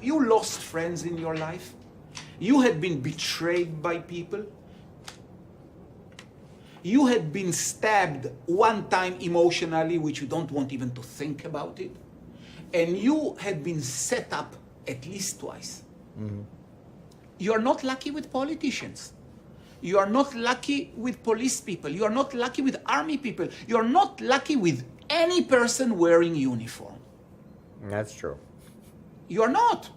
You lost friends in your life. You had been betrayed by people. You had been stabbed one time emotionally, which you don't want even to think about it. And you had been set up at least twice. Mm-hmm. You are not lucky with politicians. You are not lucky with police people. You are not lucky with army people. You are not lucky with any person wearing uniform. That's true. You are not.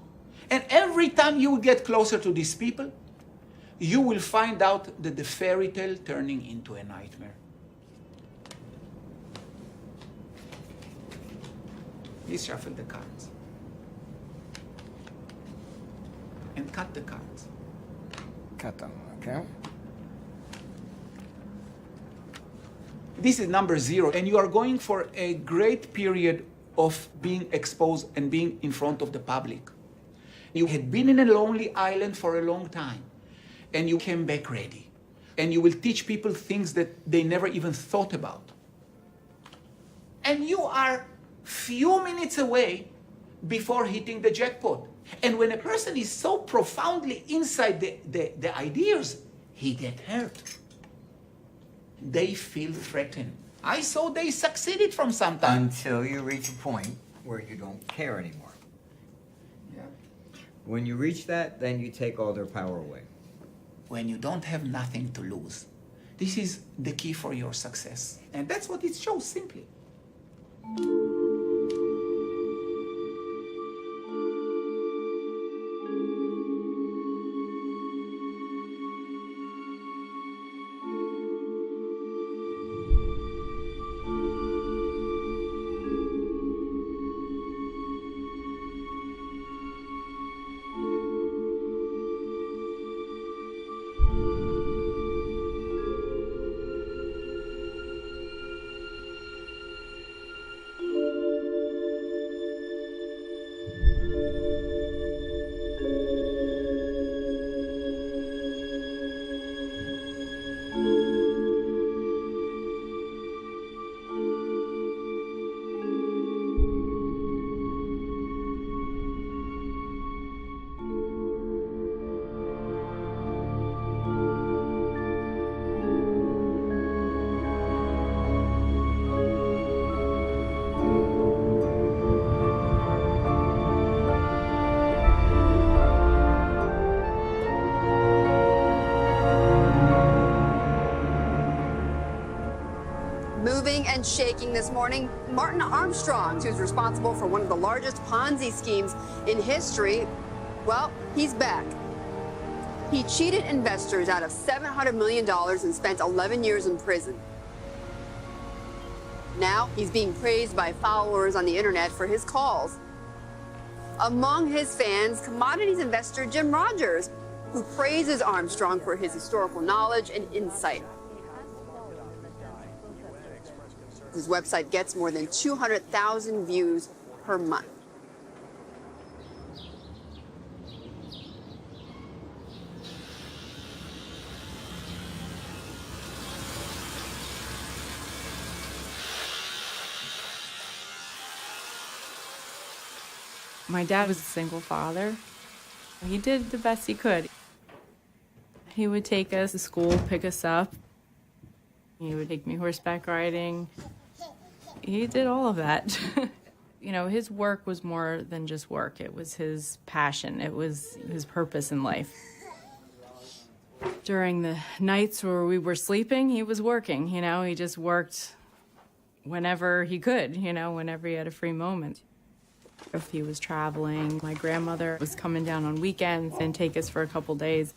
And every time you get closer to these people, you will find out that the fairy tale turning into a nightmare. Please shuffle the cards. And cut the cards. Cut them, okay? This is number 0, and you are going for a great period of being exposed and being in front of the public. You had been in a lonely island for a long time, and you came back ready. And you will teach people things that they never even thought about. And you are few minutes away before hitting the jackpot. And when a person is so profoundly inside the ideas, he gets hurt. They feel threatened. I saw they succeeded from some time. Until you reach a point where you don't care anymore. Yeah. When you reach that, then you take all their power away. When you don't have nothing to lose. This is the key for your success. And that's what it shows simply. Moving and shaking this morning, Martin Armstrong, who's responsible for one of the largest Ponzi schemes in history, well, he's back. He cheated investors out of $700 million and spent 11 years in prison. Now he's being praised by followers on the internet for his calls. Among his fans, commodities investor Jim Rogers, who praises Armstrong for his historical knowledge and insight. His website gets more than 200,000 views per month. My dad was a single father. He did the best he could. He would take us to school, pick us up. He would take me horseback riding. He did all of that. You know, his work was more than just work. It was his passion. It was his purpose in life. During the nights where we were sleeping, he was working. You know, he just worked whenever he could, you know, whenever he had a free moment. If he was traveling, my grandmother was coming down on weekends and take us for a couple days.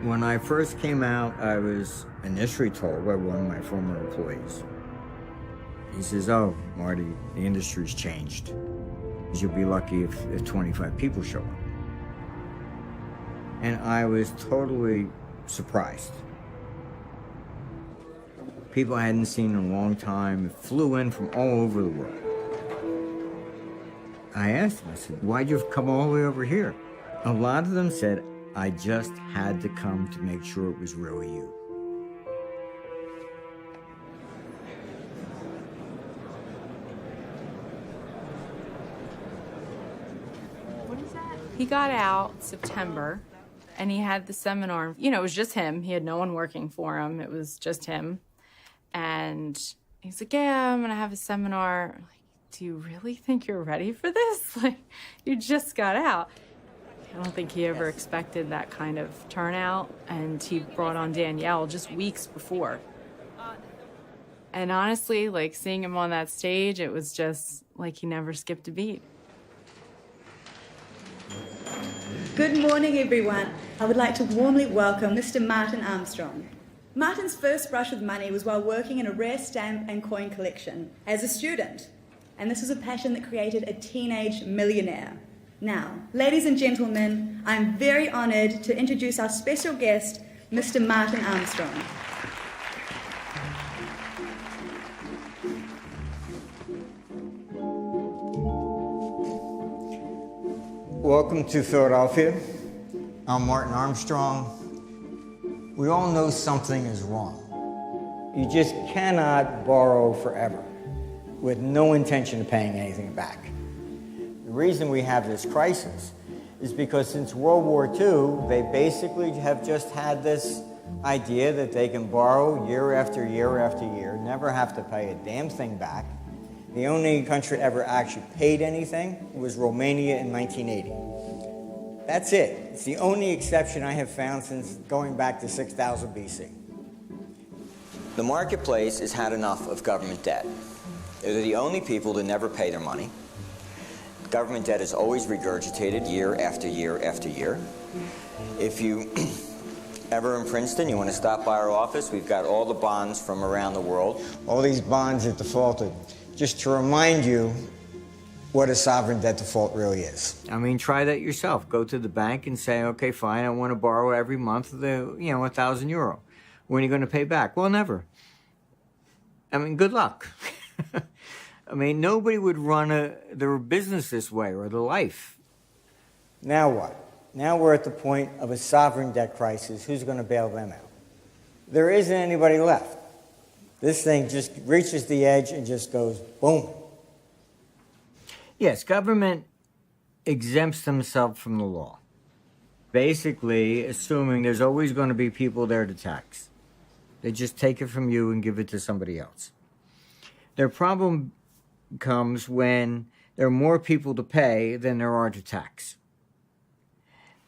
When I first came out, I was initially told by one of my former employees. He says, "Oh, Marty, the industry's changed. You'll be lucky if 25 people show up." And I was totally surprised. People I hadn't seen in a long time flew in from all over the world. I asked them, I said, why'd you come all the way over here? A lot of them said, I just had to come to make sure it was really you. He got out September, and he had the seminar. You know, it was just him. He had no one working for him. It was just him. And he's like, yeah, I'm going to have a seminar. I'm like, do you really think you're ready for this? Like, you just got out. I don't think he ever expected that kind of turnout. And he brought on Danielle just weeks before. And honestly, like, seeing him on that stage, it was just like he never skipped a beat. Good morning, everyone. I would like to warmly welcome Mr. Martin Armstrong. Martin's first brush with money was while working in a rare stamp and coin collection as a student. And this was a passion that created a teenage millionaire. Now, ladies and gentlemen, I'm very honored to introduce our special guest, Mr. Martin Armstrong. Welcome to Philadelphia. I'm Martin Armstrong. We all know something is wrong. You just cannot borrow forever with no intention of paying anything back. The reason we have this crisis is because since World War II, they basically have just had this idea that they can borrow year after year after year, never have to pay a damn thing back. The only country ever actually paid anything was Romania in 1980. That's it. It's the only exception I have found since going back to 6000 BC. The marketplace has had enough of government debt. They're the only people that never pay their money. Government debt is always regurgitated year after year after year. If you ever in Princeton, you want to stop by our office, we've got all the bonds from around the world. All these bonds that defaulted, just to remind you what a sovereign debt default really is. I mean, try that yourself. Go to the bank and say, okay, fine, I want to borrow every month €1,000. When are you going to pay back? Well, never. I mean, good luck. I mean, nobody would run their business this way or their life. Now what? Now we're at the point of a sovereign debt crisis. Who's going to bail them out? There isn't anybody left. This thing just reaches the edge and just goes boom. Yes, government exempts themselves from the law, basically assuming there's always going to be people there to tax. They just take it from you and give it to somebody else. Their problem comes when there are more people to pay than there are to tax.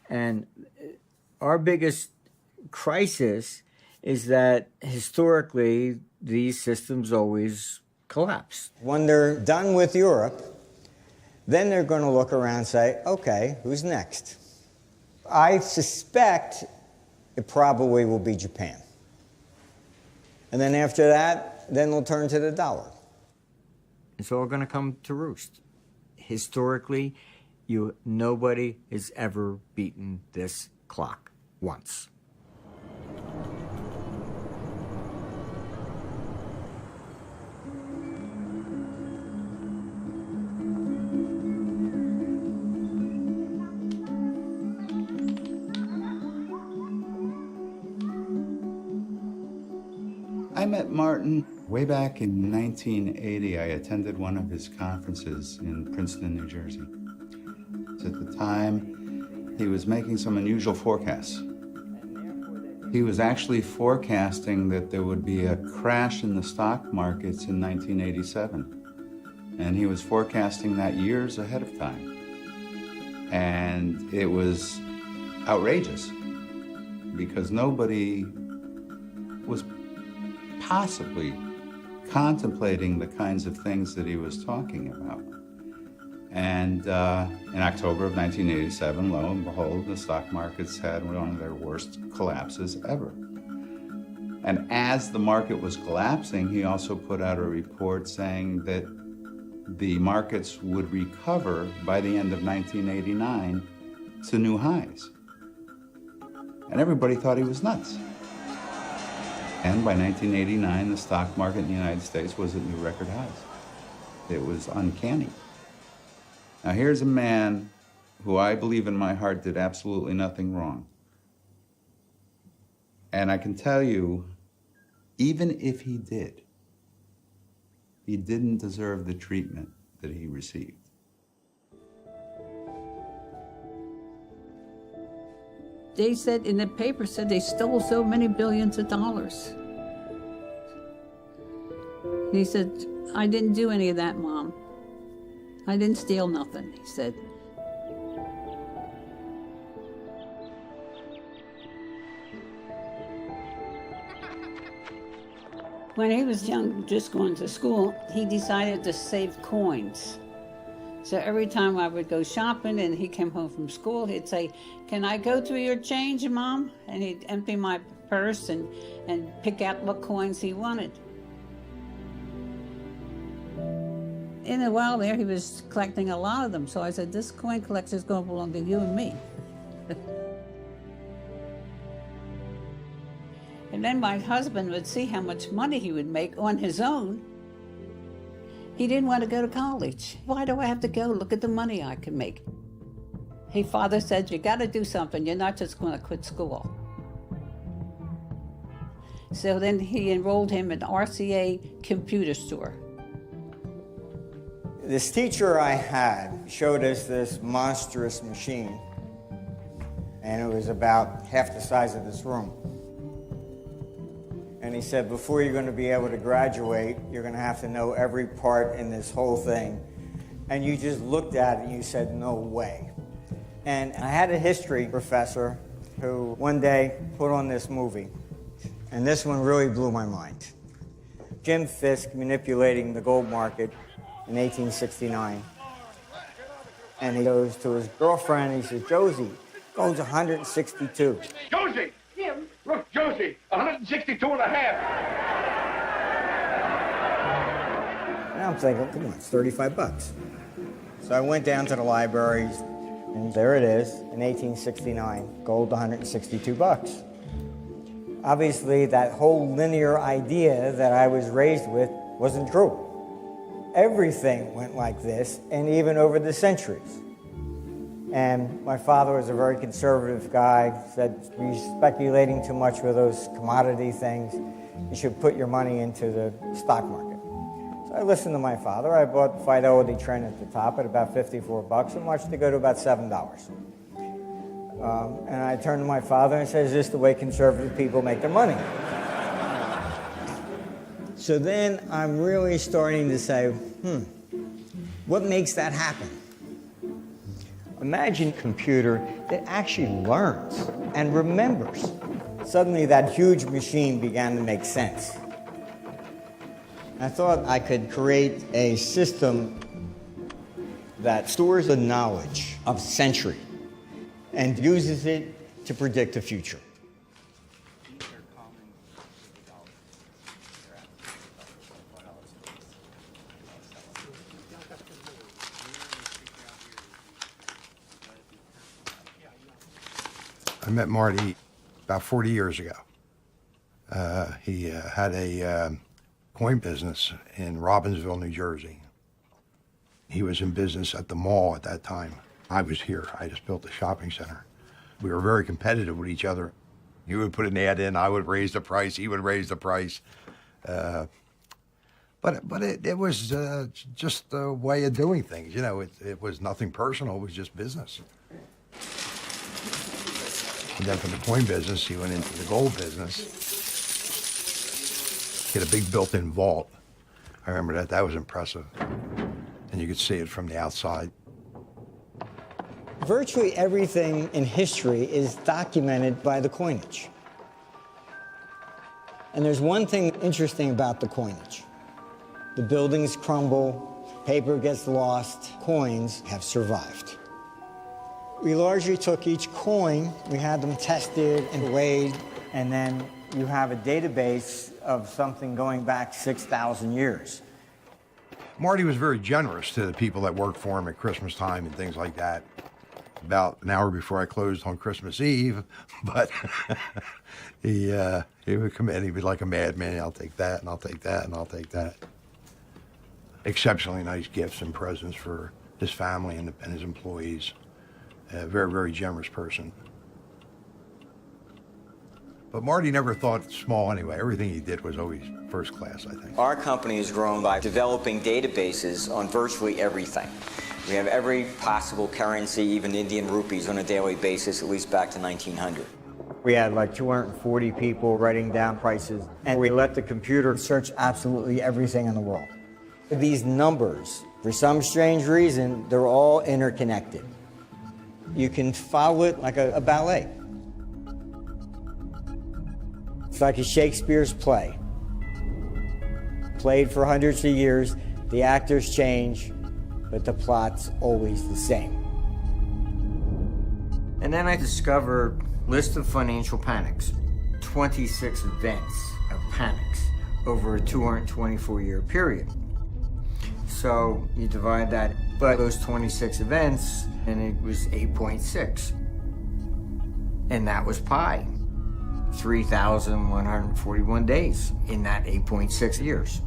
And our biggest crisis is that historically these systems always collapse. When they're done with Europe, then they're going to look around and say, okay, who's next? I suspect it probably will be Japan. And then after that, then they'll turn to the dollar. It's all going to come to roost. Historically, nobody has ever beaten this clock once. I met Martin way back in 1980. I attended one of his conferences in Princeton, New Jersey. At the time, he was making some unusual forecasts. He was actually forecasting that there would be a crash in the stock markets in 1987. And he was forecasting that years ahead of time. And it was outrageous because nobody was possibly contemplating the kinds of things that he was talking about. And in October of 1987, lo and behold, the stock markets had one of their worst collapses ever. And as the market was collapsing, he also put out a report saying that the markets would recover by the end of 1989 to new highs. And everybody thought he was nuts. And by 1989, the stock market in the United States was at new record highs. It was uncanny. Now here's a man who I believe in my heart did absolutely nothing wrong. And I can tell you, even if he did, he didn't deserve the treatment that he received. They said in the paper, said they stole so many billions of dollars. He said, I didn't do any of that, Mom. I didn't steal nothing, he said. When he was young, just going to school, he decided to save coins. So every time I would go shopping and he came home from school, he'd say, can I go through your change, Mom? And he'd empty my purse and pick out what coins he wanted. In a while there, he was collecting a lot of them. So I said, this coin collection is going to belong to you and me. And then my husband would see how much money he would make on his own. He didn't want to go to college. Why do I have to go? Look at the money I can make. His father said, you got to do something. You're not just going to quit school. So then he enrolled him in RCA computer store. This teacher I had showed us this monstrous machine, and it was about half the size of this room. And he said, before you're going to be able to graduate, you're going to have to know every part in this whole thing. And you just looked at it and you said, no way. And I had a history professor who one day put on this movie, and this one really blew my mind. Jim Fisk manipulating the gold market in 1869. And he goes to his girlfriend and he says, Josie, gold's 162. Josie! Jim! Look, Josie, 162 and a half. And I'm thinking, come on, it's 35 bucks. So I went down to the libraries, and there it is, in 1869, gold 162 bucks. Obviously, that whole linear idea that I was raised with wasn't true. Everything went like this, and even over the centuries. And my father was a very conservative guy, said, you're speculating too much with those commodity things. You should put your money into the stock market. So I listened to my father. I bought the Fidelity Trend at the top at about 54 bucks and watched it go to about $7. And I turned to my father and said, is this the way conservative people make their money? So then I'm really starting to say, what makes that happen? Imagine a computer that actually learns and remembers. Suddenly that huge machine began to make sense. I thought I could create a system that stores the knowledge of a century and uses it to predict the future. I met Marty about 40 years ago. He had a coin business in Robbinsville, New Jersey. He was in business at the mall at that time. I was here. I just built a shopping center. We were very competitive with each other. He would put an ad in, I would raise the price, he would raise the price. But it was just a way of doing things. You know, it was nothing personal, it was just business. And then from the coin business, he went into the gold business. He had a big built-in vault. I remember that. That was impressive. And you could see it from the outside. Virtually everything in history is documented by the coinage. And there's one thing interesting about the coinage. The buildings crumble, paper gets lost, coins have survived. We largely took each coin, we had them tested and weighed, and then you have a database of something going back 6,000 years. Marty was very generous to the people that worked for him at Christmas time and things like that. about an hour before I closed on Christmas Eve, but he would come in, he'd be like a madman. I'll take that, and I'll take that, and I'll take that. Exceptionally nice gifts and presents for his family and his employees. A very, very generous person. But Marty never thought small anyway. Everything he did was always first class, I think. Our company has grown by developing databases on virtually everything. We have every possible currency, even Indian rupees, on a daily basis, at least back to 1900. We had like 240 people writing down prices, and we let the computer search absolutely everything in the world. These numbers, for some strange reason, they're all interconnected. You can follow it like a ballet. It's like a Shakespeare's play. Played for hundreds of years, the actors change, but the plot's always the same. And then I discovered list of financial panics, 26 events of panics over a 224-year period. So you divide that by those 26 events, and it was 8.6. And that was pi. 3,141 days in that 8.6 years.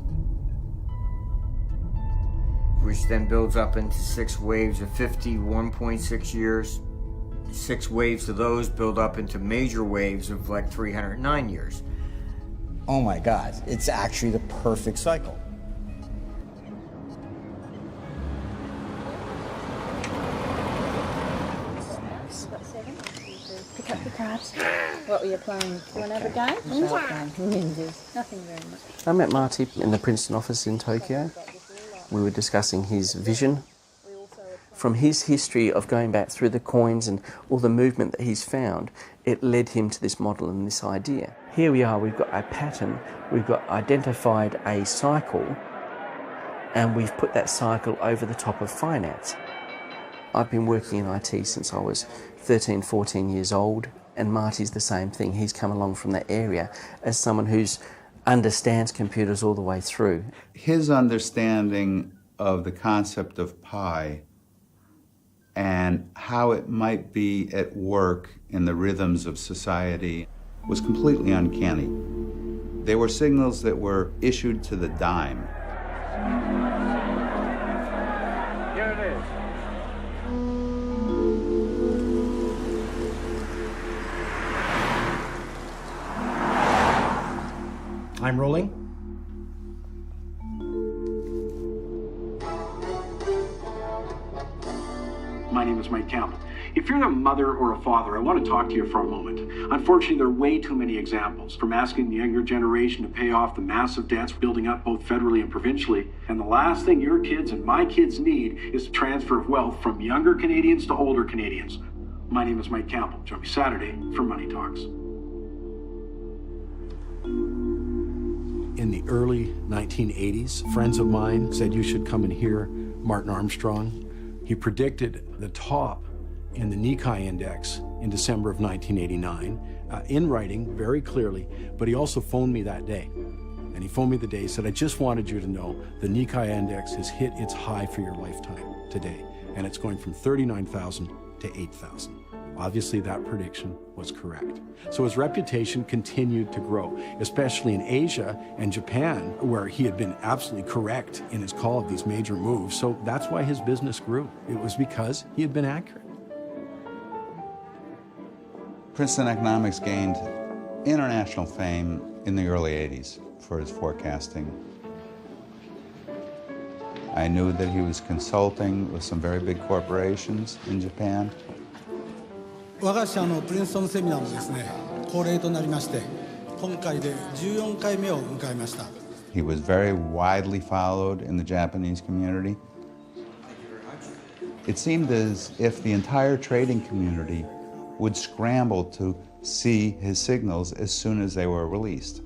Which then builds up into 6 waves of 51.6 years. 6 waves of those build up into major waves of like 309 years. Oh my God, it's actually the perfect cycle. Pick up the cards. What were you playing? Do you want to have a game? Nothing very much. I met Marty in the Princeton office in Tokyo. We were discussing his vision. From his history of going back through the coins and all the movement that he's found, it led him to this model and this idea. Here we are, we've got a pattern, we've got identified a cycle, and we've put that cycle over the top of finance. I've been working in IT since I was 13, 14 years old, and Marty's the same thing. He's come along from that area as someone who understands computers all the way through. His understanding of the concept of pi and how it might be at work in the rhythms of society was completely uncanny. They were signals that were issued to the dime. Here it is. I'm rolling. My name is Mike Campbell. If you're a mother or a father, I want to talk to you for a moment. Unfortunately, there are way too many examples, from asking the younger generation to pay off the massive debts building up both federally and provincially. And the last thing your kids and my kids need is a transfer of wealth from younger Canadians to older Canadians. My name is Mike Campbell. Join me Saturday for Money Talks. In the early 1980s, friends of mine said you should come and hear Martin Armstrong. He predicted the top in the Nikkei index in December of 1989, in writing very clearly, but he also phoned me that day. And he phoned me the day, he said, I just wanted you to know the Nikkei index has hit its high for your lifetime today, and it's going from 39,000 to 8,000. Obviously, that prediction was correct. So his reputation continued to grow, especially in Asia and Japan, where he had been absolutely correct in his call of these major moves. So that's why his business grew. It was because he had been accurate. Princeton Economics gained international fame in the early 80s for his forecasting. I knew that he was consulting with some very big corporations in Japan. 我が社のプリンストンセミナーもですね、恒例となりまして、今回で14回目を迎えました。He was very widely followed in the Japanese community. It seemed as if the entire trading community would scramble to see his signals as soon as they were released.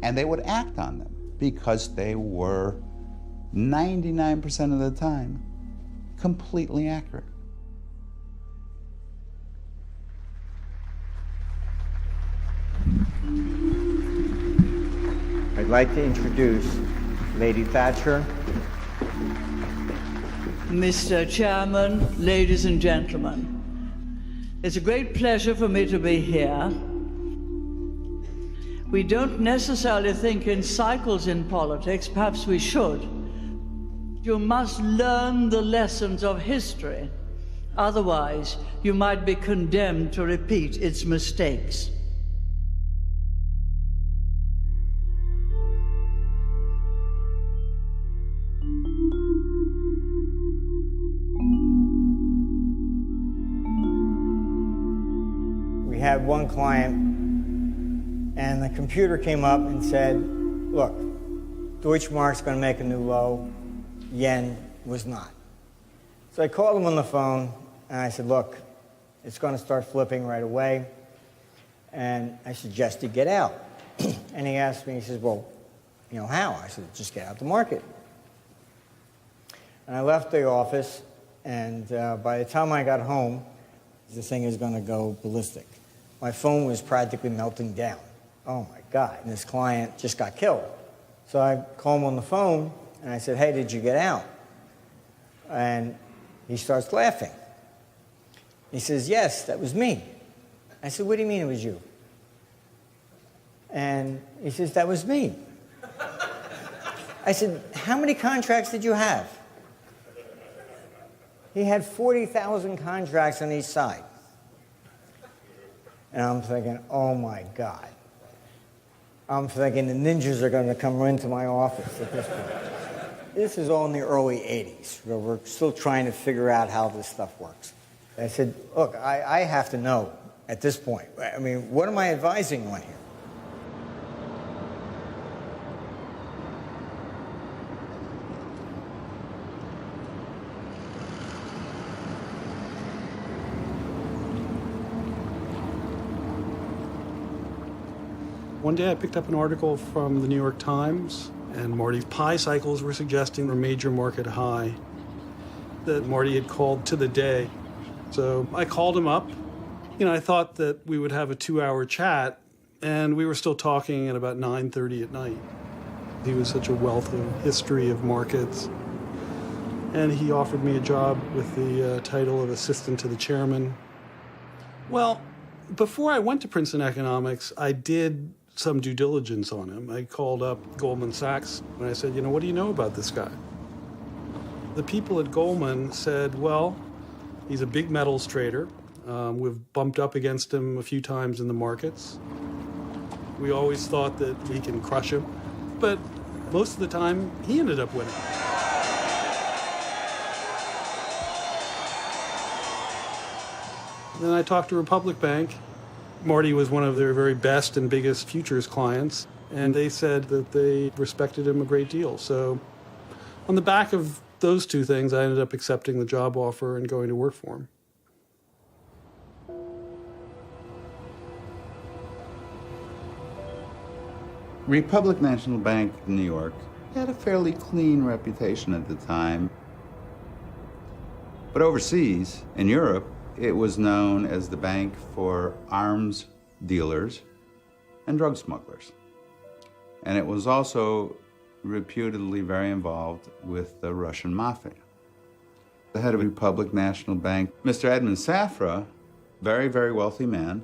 And they would act on them because they were 99% of the time completely accurate. I'd like to introduce Lady Thatcher, Mr. Chairman, ladies and gentlemen, it's a great pleasure for me to be here. We don't necessarily think in cycles in politics, perhaps we should. You must learn the lessons of history, otherwise you might be condemned to repeat its mistakes. We had one client, and the computer came up and said, look, Deutschmark's going to make a new low, yen was not. So I called him on the phone, and I said, look, it's going to start flipping right away, and I suggest you get out. And he asked me, he says, well, you know, how? I said, just get out the market. And I left the office, and by the time I got home, this thing is going to go ballistic. My phone was practically melting down. Oh my God, and this client just got killed. So I called him on the phone, and I said, hey, did you get out? And he starts laughing. He says, yes, that was me. I said, what do you mean it was you? And he says, that was me. I said, how many contracts did you have? He had 40,000 contracts on each side. And I'm thinking, oh my God. I'm thinking the ninjas are going to come into my office at this point. This is all in the early 80s, where we're still trying to figure out how this stuff works. I said, look, I have to know at this point. I mean, what am I advising on here? One day I picked up an article from the New York Times, and Marty's pie cycles were suggesting a major market high that Marty had called to the day. So I called him up. You know, I thought that we would have a 2-hour chat, and we were still talking at about 9:30 at night. He was such a wealth of history of markets. And he offered me a job with the title of assistant to the chairman. Well, before I went to Princeton Economics, I did some due diligence on him. I called up Goldman Sachs and I said, you know, what do you know about this guy? The people at Goldman said, well, he's a big metals trader. We've bumped up against him a few times in the markets. We always thought that we can crush him, but most of the time he ended up winning. Then I talked to Republic Bank. Marty was one of their very best and biggest futures clients, and they said that they respected him a great deal. So on the back of those two things, I ended up accepting the job offer and going to work for him. Republic National Bank in New York had a fairly clean reputation at the time. But overseas, in Europe, it was known as the bank for arms dealers and drug smugglers. And it was also reputedly very involved with the Russian mafia. The head of Republic National Bank, Mr. Edmund Safra, very, very wealthy man,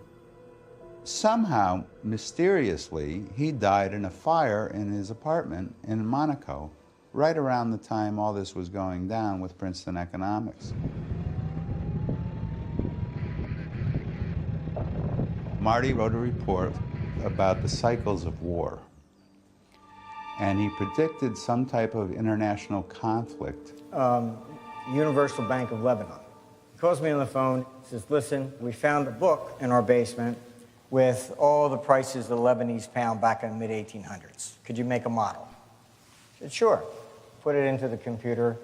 somehow, mysteriously, he died in a fire in his apartment in Monaco, right around the time all this was going down with Princeton Economics. Marty wrote a report about the cycles of war, and he predicted some type of international conflict. Universal Bank of Lebanon. He calls me on the phone, says, listen, we found a book in our basement with all the prices of the Lebanese pound back in the mid-1800s. Could you make a model? I said, sure. Put it into the computer,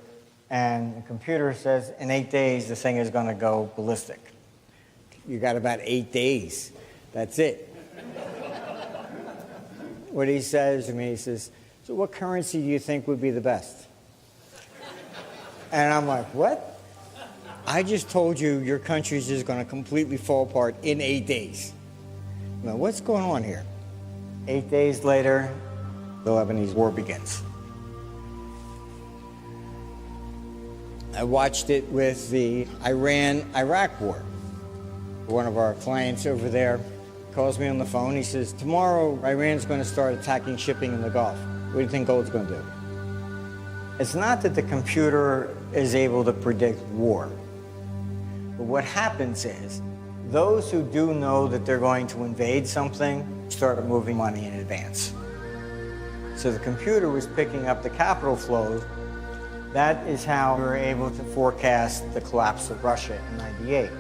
and the computer says, in 8 days, this thing is going to go ballistic. You got about 8 days. That's it. What he says to me, he says, so what currency do you think would be the best? And I'm like, what? I just told you your country's just going to completely fall apart in 8 days. Now, what's going on here? 8 days later, the Lebanese war begins. I watched it with the Iran-Iraq war. One of our clients over there calls me on the phone. He says, tomorrow Iran's going to start attacking shipping in the Gulf. What do you think gold's going to do? It's not that the computer is able to predict war. But what happens is, those who do know that they're going to invade something start moving money in advance. So the computer was picking up the capital flows. That is how we were able to forecast the collapse of Russia in '98.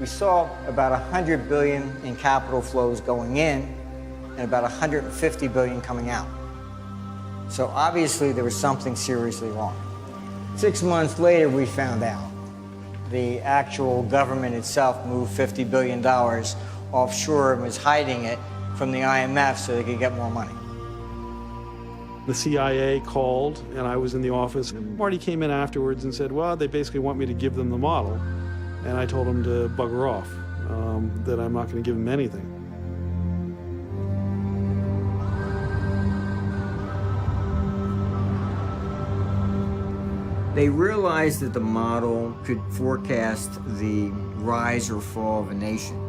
We saw about 100 billion in capital flows going in and about 150 billion coming out. So obviously there was something seriously wrong. 6 months later, we found out the actual government itself moved $50 billion offshore and was hiding it from the IMF so they could get more money. The CIA called, and I was in the office. Marty came in afterwards and said, well, they basically want me to give them the model. And I told him to bugger off, that I'm not going to give him anything. They realized that the model could forecast the rise or fall of a nation.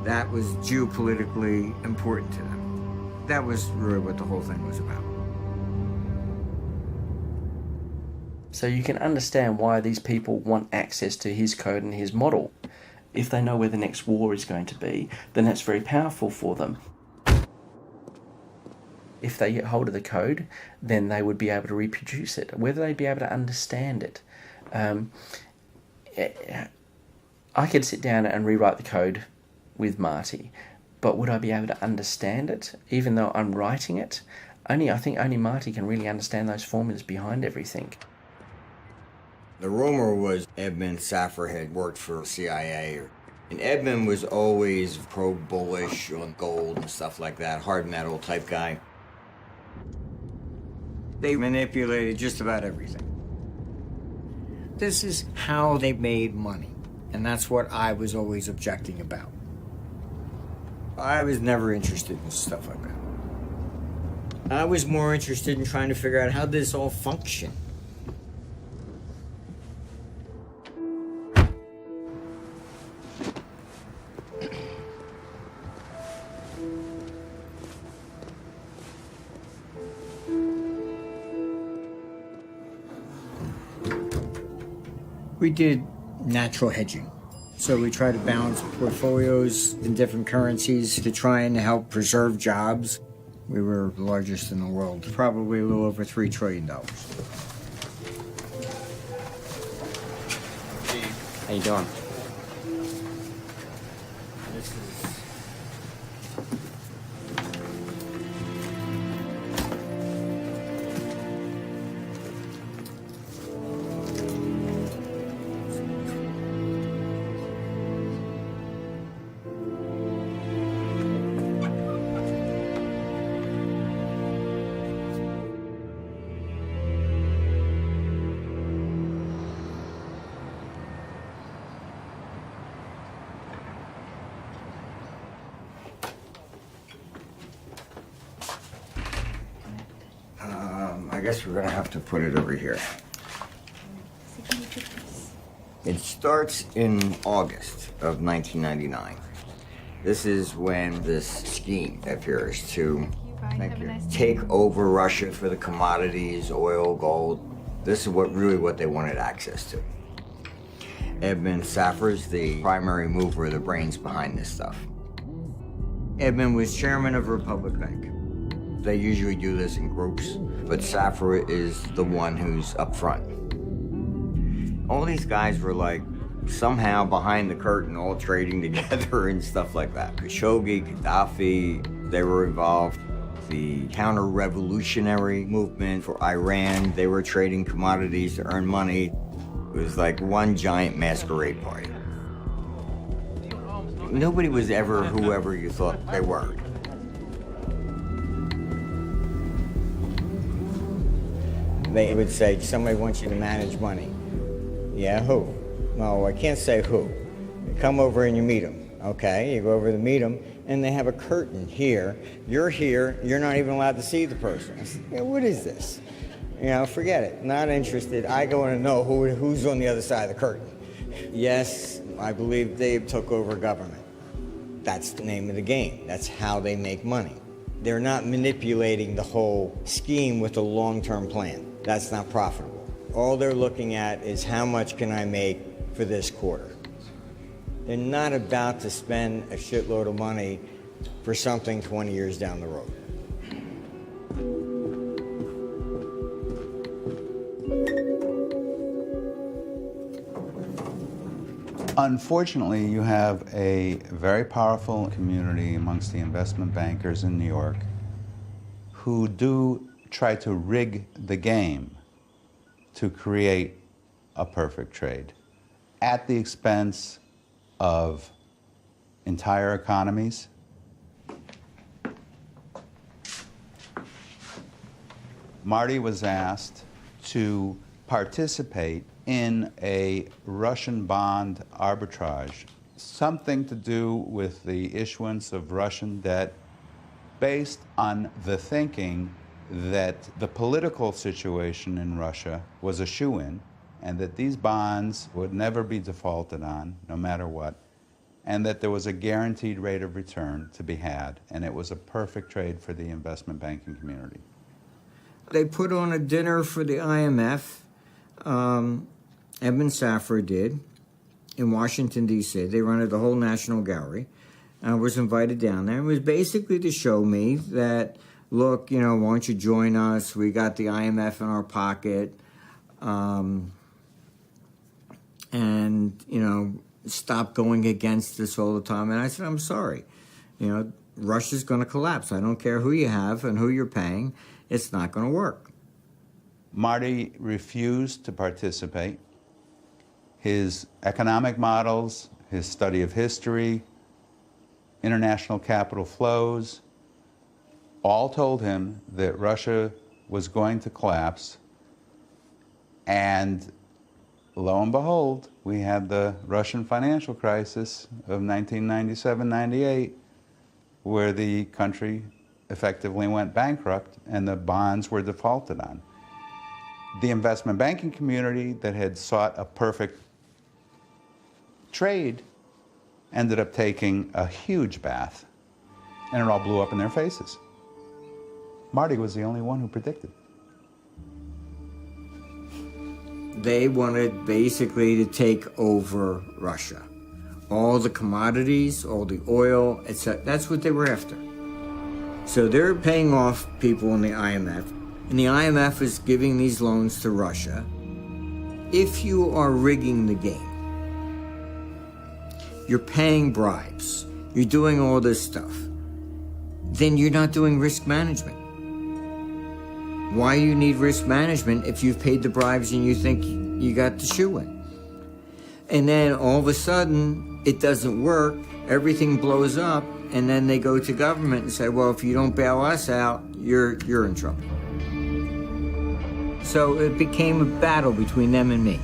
That was geopolitically important to them. That was really what the whole thing was about. So you can understand why these people want access to his code and his model. If they know where the next war is going to be, then that's very powerful for them. If they get hold of the code, then they would be able to reproduce it. Whether they'd be able to understand it. I could sit down and rewrite the code with Marty, but would I be able to understand it, even though I'm writing it? I think only Marty can really understand those formulas behind everything. The rumor was Edmund Safra had worked for CIA, and Edmund was always pro-bullish on gold and stuff like that, hard metal type guy. They manipulated just about everything. This is how they made money, and that's what I was always objecting about. I was never interested in stuff like that. I was more interested in trying to figure out how this all functioned. We did natural hedging. So we try to balance portfolios in different currencies to try and help preserve jobs. We were the largest in the world, probably a little over $3 trillion. How you doing? This is... I guess we're gonna have to put it over here. It starts in August of 1999. This is when this scheme appears to take over Russia for the commodities, oil, gold. This is what they wanted access to. Edmund Safra is the primary mover, the brains behind this stuff. Edmund was chairman of Republic Bank. They usually do this in groups, but Safra is the one who's up front. All these guys were like somehow behind the curtain, all trading together and stuff like that. Khashoggi, Gaddafi, they were involved. The counter-revolutionary movement for Iran, they were trading commodities to earn money. It was like one giant masquerade party. Nobody was ever whoever you thought they were. They would say, somebody wants you to manage money. Yeah, who? No, I can't say who. You come over and you meet them. Okay, you go over to meet them, and they have a curtain here. You're here, you're not even allowed to see the person. I said, yeah, what is this? You know, forget it. Not interested. I want to know who's on the other side of the curtain. Yes, I believe Dave took over government. That's the name of the game. That's how they make money. They're not manipulating the whole scheme with a long-term plan. That's not profitable. All they're looking at is how much can I make for this quarter. They're not about to spend a shitload of money for something 20 years down the road. Unfortunately, you have a very powerful community amongst the investment bankers in New York who do try to rig the game to create a perfect trade at the expense of entire economies. Marty was asked to participate in a Russian bond arbitrage, something to do with the issuance of Russian debt based on the thinking that the political situation in Russia was a shoo-in and that these bonds would never be defaulted on, no matter what, and that there was a guaranteed rate of return to be had, and it was a perfect trade for the investment banking community. They put on a dinner for the IMF. Edmund Safra did, in Washington, D.C. They rented the whole National Gallery. I was invited down there. It was basically to show me that, look, you know, why don't you join us? We got the IMF in our pocket. And, you know, stop going against this all the time. And I said, I'm sorry. You know, Russia's going to collapse. I don't care who you have and who you're paying. It's not going to work. Marty refused to participate. His economic models, his study of history, international capital flows, all told him that Russia was going to collapse. And lo and behold, we had the Russian financial crisis of 1997-98, where the country effectively went bankrupt and the bonds were defaulted on. The investment banking community that had sought a perfect trade ended up taking a huge bath, and it all blew up in their faces. Marty was the only one who predicted. They wanted basically to take over Russia. All the commodities, all the oil, etc. That's what they were after. So they're paying off people in the IMF, and the IMF is giving these loans to Russia. If you are rigging the game, you're paying bribes, you're doing all this stuff, then you're not doing risk management. Why you need risk management if you've paid the bribes and you think you got the shoe in? And then all of a sudden, it doesn't work, everything blows up, and then they go to government and say, well, if you don't bail us out, you're in trouble. So it became a battle between them and me.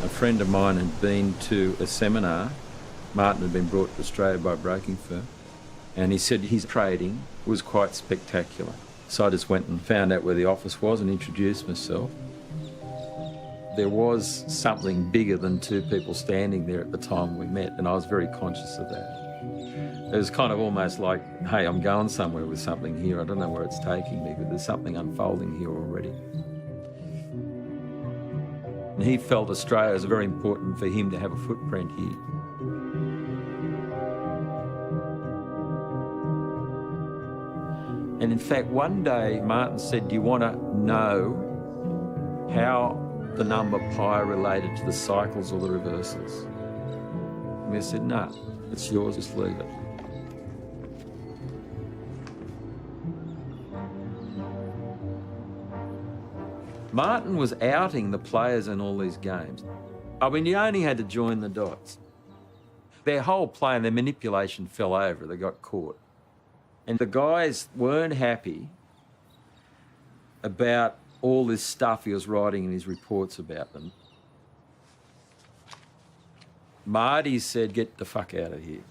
A friend of mine had been to a seminar. Martin had been brought to Australia by a broking firm, and he said his trading was quite spectacular. So I just went and found out where the office was and introduced myself. There was something bigger than two people standing there at the time we met, and I was very conscious of that. It was kind of almost like, hey, I'm going somewhere with something here. I don't know where it's taking me, but there's something unfolding here already. And he felt Australia was very important for him to have a footprint here. And in fact, one day Martin said, do you want to know how the number pi related to the cycles or the reversals? And we said, no, it's yours, just leave it. Martin was outing the players in all these games. I mean, you only had to join the dots. Their whole play and their manipulation fell over. They got caught. And the guys weren't happy about all this stuff he was writing in his reports about them. Marty said, get the fuck out of here.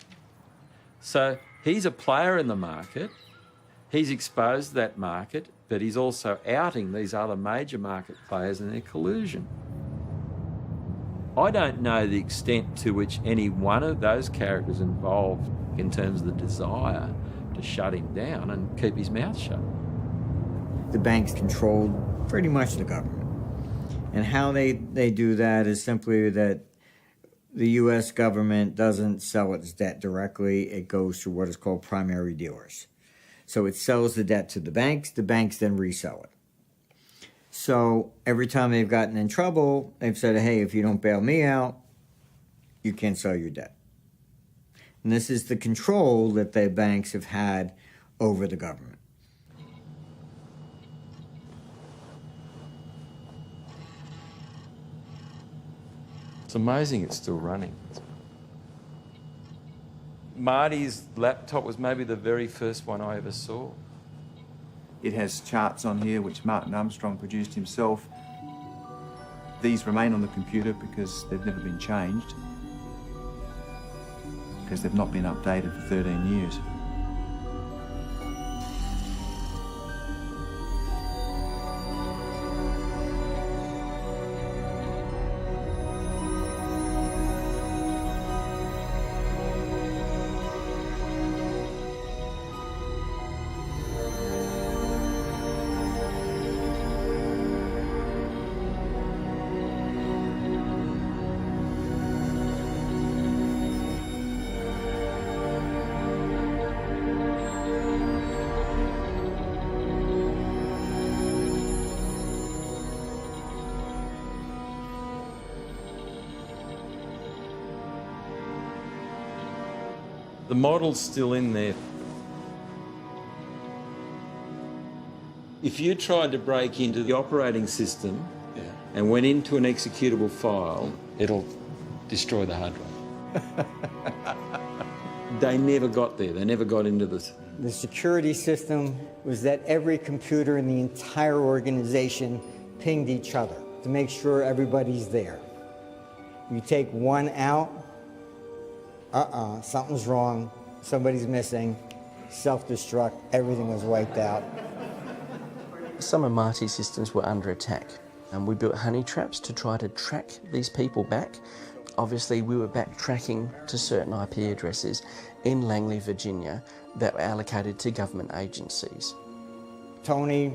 So he's a player in the market. He's exposed that market, but he's also outing these other major market players and their collusion. I don't know the extent to which any one of those characters involved in terms of the desire to shut him down and keep his mouth shut. The banks controlled pretty much the government. And how they do that is simply that the U.S. government doesn't sell its debt directly. It goes to what is called primary dealers. So it sells the debt to the banks then resell it. So every time they've gotten in trouble, they've said, hey, if you don't bail me out, you can't sell your debt. And this is the control that the banks have had over the government. It's amazing it's still running. Marty's laptop was maybe the very first one I ever saw. It has charts on here which Martin Armstrong produced himself. These remain on the computer because they've never been changed, because they've not been updated for 13 years. The model's still in there. If you tried to break into the operating system and went into an executable file, it'll destroy the hard drive. They never got there. They never got into this. The security system was that every computer in the entire organization pinged each other to make sure everybody's there. You take one out, something's wrong, somebody's missing, self-destruct, everything was wiped out. Some of Marty's systems were under attack, and we built honey traps to try to track these people back. Obviously, we were backtracking to certain IP addresses in Langley, Virginia, that were allocated to government agencies. Tony,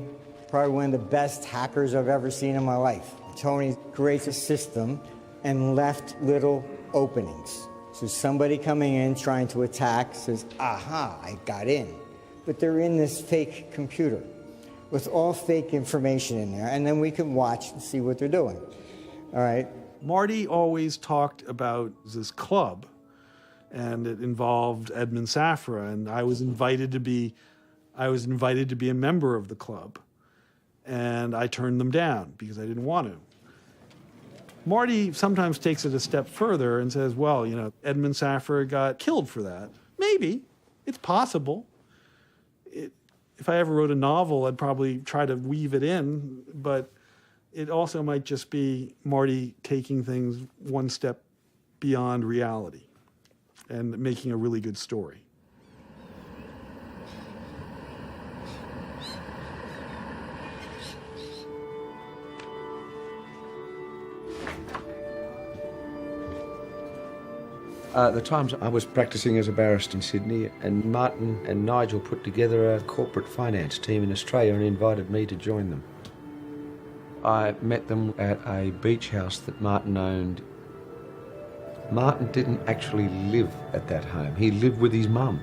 probably one of the best hackers I've ever seen in my life. Tony creates a system and left little openings. So somebody coming in trying to attack says, aha, I got in. But they're in this fake computer with all fake information in there, and then we can watch and see what they're doing. All right. Marty always talked about this club, and it involved Edmund Safra, and I was invited to be a member of the club, and I turned them down because I didn't want to. Marty sometimes takes it a step further and says, well, you know, Edmund Safra got killed for that. Maybe. It's possible. If I ever wrote a novel, I'd probably try to weave it in, but it also might just be Marty taking things one step beyond reality and making a really good story. At the time, I was practicing as a barrister in Sydney, and Martin and Nigel put together a corporate finance team in Australia and invited me to join them. I met them at a beach house that Martin owned. Martin didn't actually live at that home. He lived with his mum.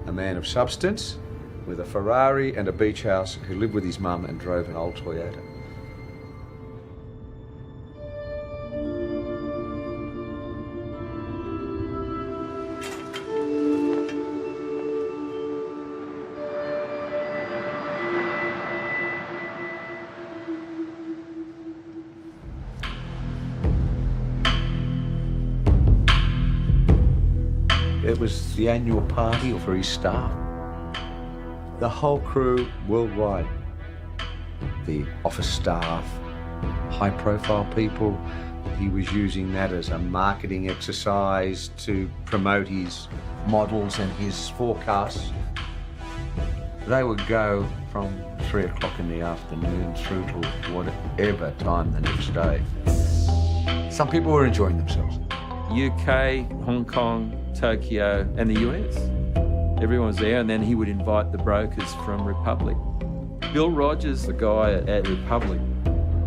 A man of substance, with a Ferrari and a beach house, who lived with his mum and drove an old Toyota. It was the annual party for his staff. The whole crew worldwide. The office staff, high-profile people. He was using that as a marketing exercise to promote his models and his forecasts. They would go from 3 o'clock in the afternoon through to whatever time the next day. Some people were enjoying themselves. UK, Hong Kong, Tokyo, and the US. Everyone was there, and then he would invite the brokers from Republic. Bill Rogers, the guy at Republic,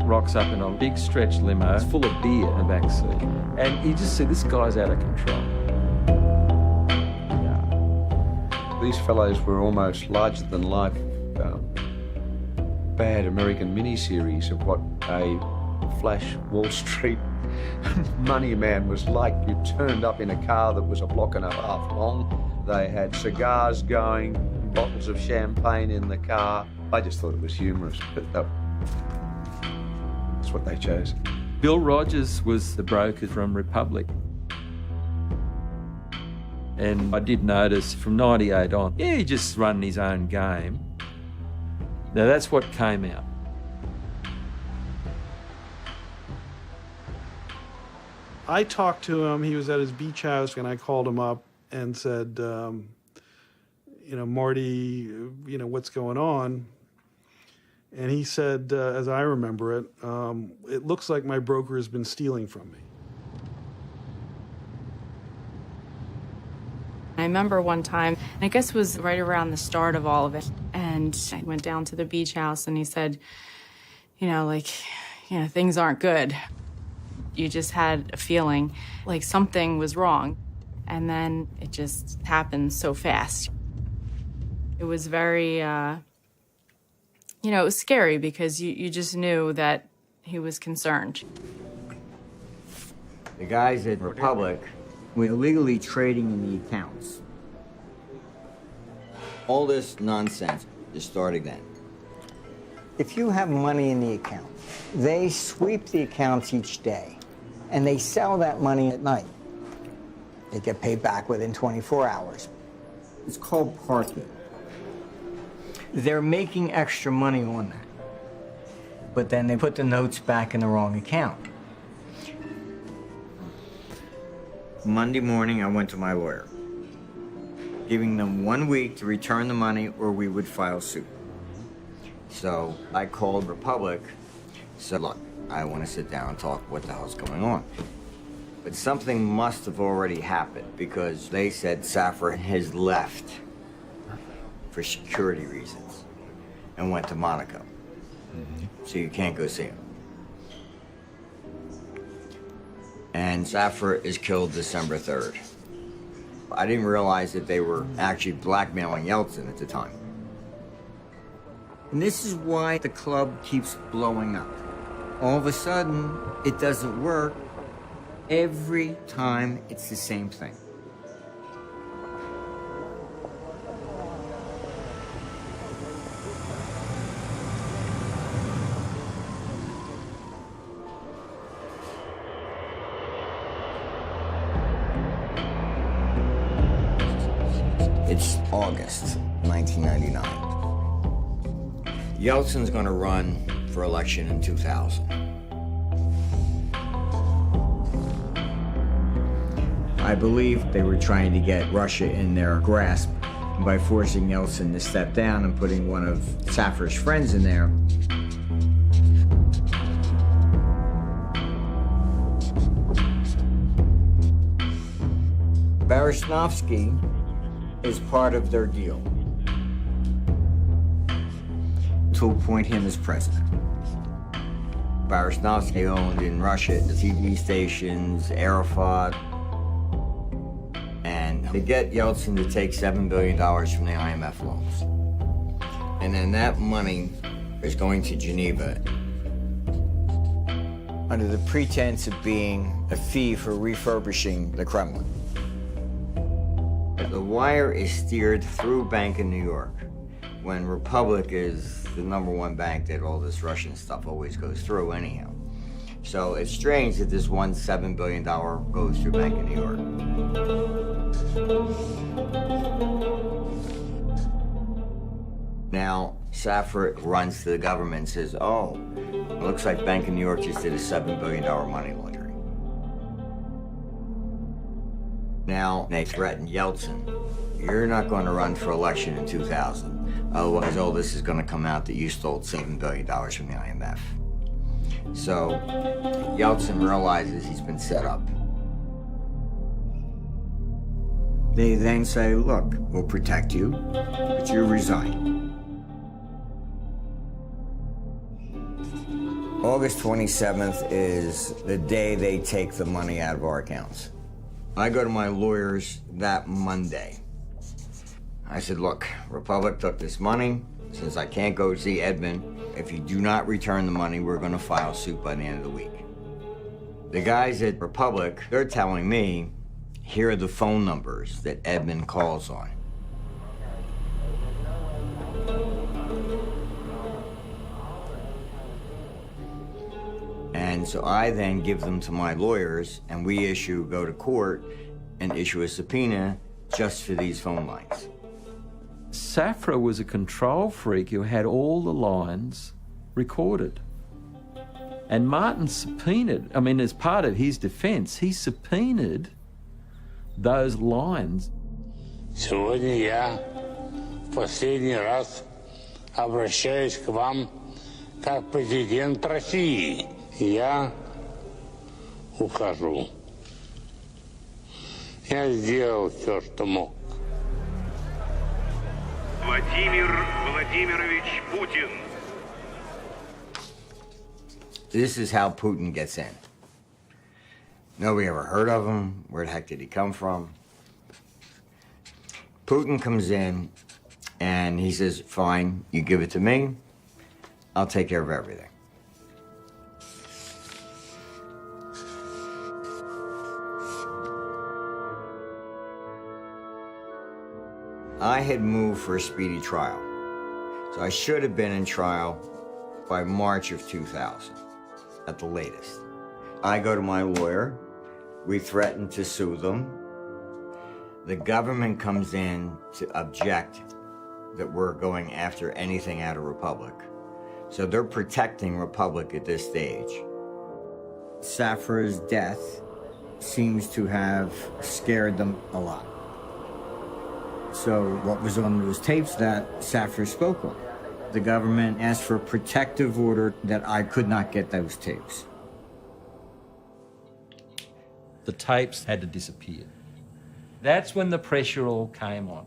rocks up in a big stretch limo. It's full of beer in the back seat. And you just see this guy's out of control. These fellows were almost larger-than-life bad American miniseries of what a flash Wall Street money man was like. You turned up in a car that was a block and a half long. They had cigars going, bottles of champagne in the car. I just thought it was humorous, but that's what they chose. Bill Rogers was the broker from Republic. And I did notice from 98 on, he just run his own game. Now that's what came out. I talked to him. He was at his beach house, and I called him up and said, Marty, what's going on? And he said, as I remember it, it looks like my broker has been stealing from me. I remember one time, I guess it was right around the start of all of it, and I went down to the beach house and he said, things aren't good. You just had a feeling like something was wrong, and then it just happened so fast. It was very, it was scary because you just knew that he was concerned. The guys at Republic were illegally trading in the accounts. All this nonsense is starting then. If you have money in the account, they sweep the accounts each day, and they sell that money at night. They get paid back within 24 hours. It's called parking. They're making extra money on that. But then they put the notes back in the wrong account. Monday morning, I went to my lawyer, giving them 1 week to return the money or we would file suit. So I called Republic, said, look, I want to sit down and talk what the hell's going on. But something must have already happened because they said Safra has left for security reasons and went to Monaco. So you can't go see him. And Safra is killed December 3rd. I didn't realize that they were actually blackmailing Yeltsin at the time. And this is why the club keeps blowing up. All of a sudden, it doesn't work. Every time, it's the same thing. It's August 1999. Yeltsin's going to run for election in 2000. I believe they were trying to get Russia in their grasp by forcing Yeltsin to step down and putting one of Safra's friends in there. Baryshnovsky is part of their deal to appoint him as president. Baryshnovsky owned in Russia the TV stations, Arafat, and to get Yeltsin to take $7 billion from the IMF loans. And then that money is going to Geneva under the pretense of being a fee for refurbishing the Kremlin. The wire is steered through a bank in New York, when Republic is the #1 bank that all this Russian stuff always goes through anyhow. So it's strange that this one $7 billion goes through Bank of New York. Now, Safra runs to the government and says, oh, it looks like Bank of New York just did a $7 billion money laundering. Now, they threaten Yeltsin. You're not going to run for election in 2000. Otherwise, all this is going to come out that you stole $7 billion from the IMF. So Yeltsin realizes he's been set up. They then say, look, we'll protect you, but you resign. August 27th is the day they take the money out of our accounts. I go to my lawyers that Monday. I said, look, Republic took this money. Since I can't go see Edmund, if you do not return the money, we're going to file suit by the end of the week. The guys at Republic, they're telling me, here are the phone numbers that Edmund calls on. And so I then give them to my lawyers, and we go to court and issue a subpoena just for these phone lines. Safra was a control freak who had all the lines recorded. And Martin subpoenaed, I mean, as part of his defense, he subpoenaed those lines. Сегодня я в последний раз обращаюсь к вам как президент России. Я ухожу. Я сделал все, что мог. Владимир Владимирович Putin. This is how Putin gets in. Nobody ever heard of him. Where the heck did he come from? Putin comes in and he says, fine, you give it to me. I'll take care of everything. I had moved for a speedy trial, so I should have been in trial by March of 2000, at the latest. I go to my lawyer, we threaten to sue them. The government comes in to object that we're going after anything out of Republic. So they're protecting Republic at this stage. Safra's death seems to have scared them a lot. So what was on those tapes that Safra spoke on? The government asked for a protective order that I could not get those tapes. The tapes had to disappear. That's when the pressure all came on.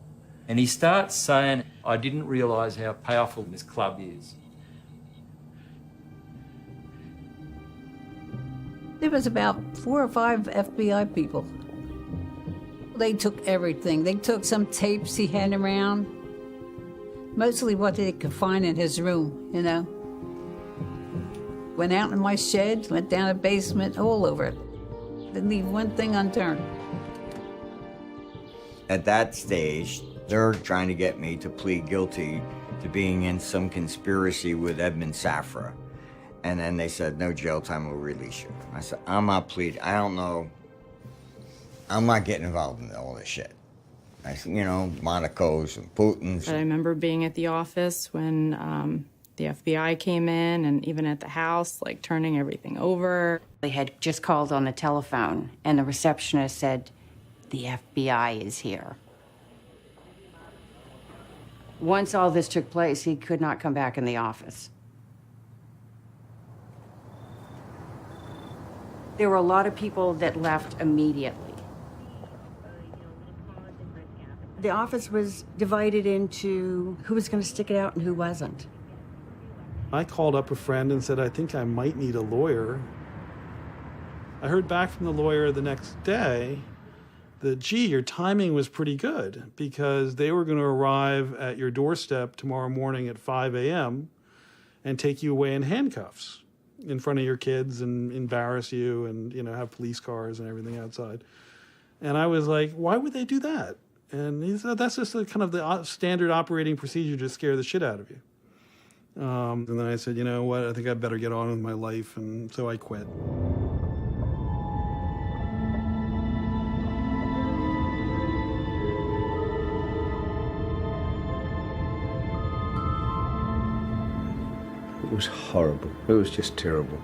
And he starts saying, I didn't realise how powerful this club is. There was about 4 or 5 FBI people. They took everything. They took some tapes he had around, mostly what they could find in his room, you know. Went out in my shed, went down the basement, all over it. Didn't leave one thing unturned. At that stage, they're trying to get me to plead guilty to being in some conspiracy with Edmund Safra. And then they said, no jail time, will release you. I said, I'm not pleading. I don't know. I'm not getting involved in all this shit. I said, you know, Monaco's and Putin's. I remember being at the office when the FBI came in, and even at the house, like turning everything over. They had just called on the telephone, and the receptionist said, the FBI is here. Once all this took place, he could not come back in the office. There were a lot of people that left immediately. The office was divided into who was going to stick it out and who wasn't. I called up a friend and said, I think I might need a lawyer. I heard back from the lawyer the next day that, gee, your timing was pretty good because they were going to arrive at your doorstep tomorrow morning at 5 a.m. and take you away in handcuffs in front of your kids and embarrass you and, you know, have police cars and everything outside. And I was like, why would they do that? And he said, that's just kind of the standard operating procedure to scare the shit out of you. And then I said, you know what, I think I better get on with my life, and so I quit. It was horrible. It was just terrible.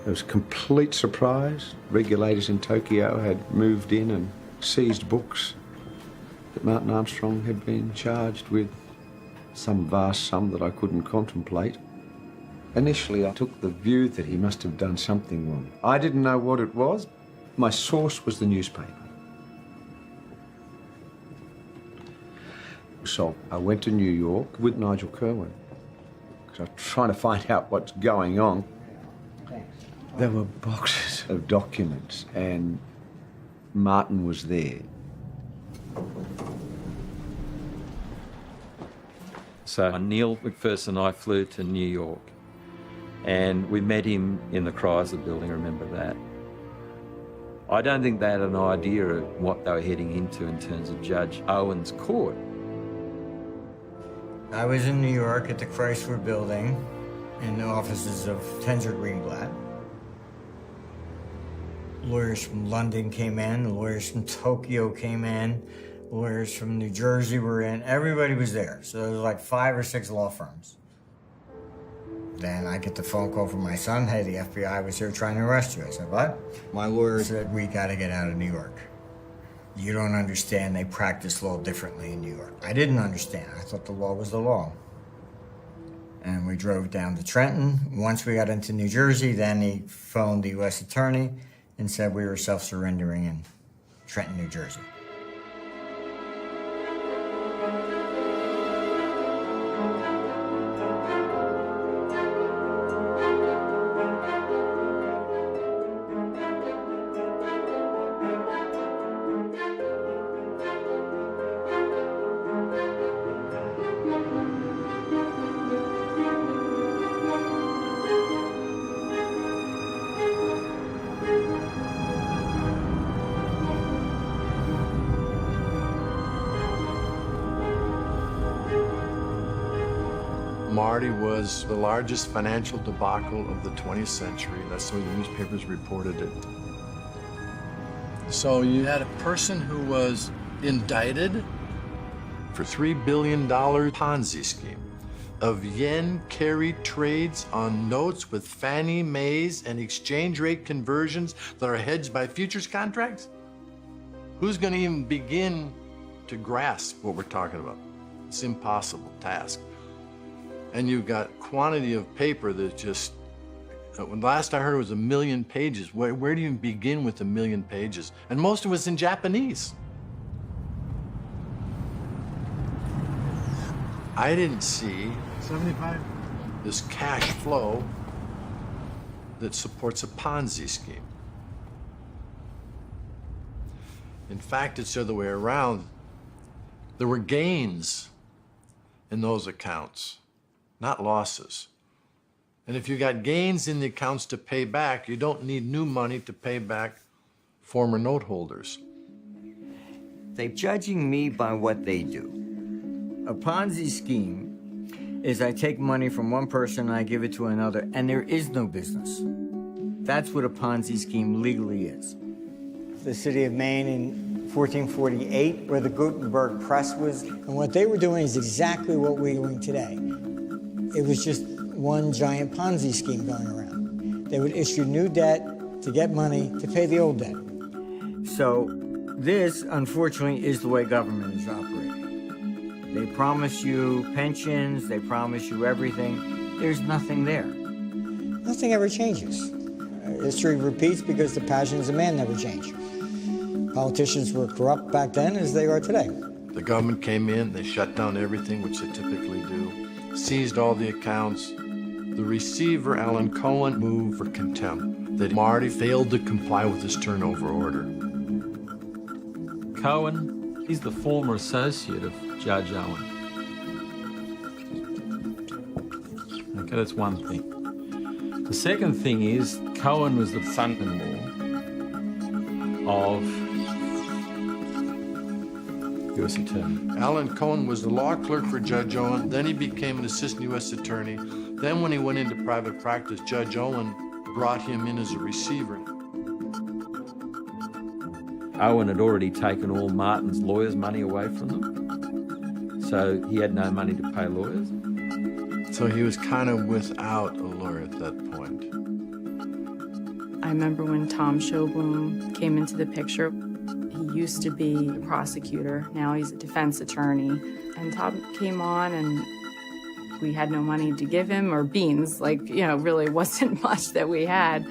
It was a complete surprise. Regulators in Tokyo had moved in and seized books that Martin Armstrong had been charged with some vast sum that I couldn't contemplate. Initially, I took the view that he must have done something wrong. I didn't know what it was. My source was the newspaper. So I went to New York with Nigel Kirwan, because I was trying to find out what's going on. There were boxes of documents, and Martin was there. So Neil McPherson and I flew to New York, and we met him in the Chrysler building, remember that. I don't think they had an idea of what they were heading into in terms of Judge Owen's court. I was in New York at the Chrysler building in the offices of Tenzer Greenblatt. Lawyers from London came in, lawyers from Tokyo came in, lawyers from New Jersey were in. Everybody was there. So there was like 5 or 6 law firms. Then I get the phone call from my son, hey, the FBI was here trying to arrest you. I said, what? My lawyer said, we gotta get out of New York. You don't understand, they practice law differently in New York. I didn't understand. I thought the law was the law. And we drove down to Trenton. Once we got into New Jersey, then he phoned the U.S. attorney and said we were self-surrendering in Trenton, New Jersey. Marty was the largest financial debacle of the 20th century. That's the way the newspapers reported it. So you had a person who was indicted for $3 billion Ponzi scheme of yen carried trades on notes with Fannie Mae's and exchange rate conversions that are hedged by futures contracts. Who's going to even begin to grasp what we're talking about? It's an impossible task. And you've got quantity of paper that just, when last I heard it was 1 million pages. Where do you even begin with 1 million pages? And most of it's in Japanese. I didn't see 75 this cash flow that supports a Ponzi scheme. In fact, it's the other way around. There were gains in those accounts, not losses. And if you got gains in the accounts to pay back, you don't need new money to pay back former note holders. They're judging me by what they do. A Ponzi scheme is I take money from one person and I give it to another, and there is no business. That's what a Ponzi scheme legally is. The city of Maine in 1448, where the Gutenberg press was, and what they were doing is exactly what we're doing today. It was just one giant Ponzi scheme going around. They would issue new debt to get money to pay the old debt. So this, unfortunately, is the way government is operating. They promise you pensions, they promise you everything. There's nothing there. Nothing ever changes. History repeats because the passions of man never change. Politicians were corrupt back then as they are today. The government came in, they shut down everything, which they typically do, seized all the accounts. The receiver, Alan Cohen, moved for contempt, that Marty failed to comply with his turnover order. Cohen, he's the former associate of Judge Owen. Okay, that's one thing. The second thing is, Cohen was the son-in-law of U.S. Attorney. Alan Cohen was the law clerk for Judge Owen, then he became an assistant U.S. attorney. Then when he went into private practice, Judge Owen brought him in as a receiver. Owen had already taken all Martin's lawyers' money away from them, so he had no money to pay lawyers. So he was kind of without a lawyer at that point. I remember when Tom Showbloom came into the picture. He used to be a prosecutor, now he's a defense attorney. And Tom came on and we had no money to give him, or beans, like, you know, really wasn't much that we had.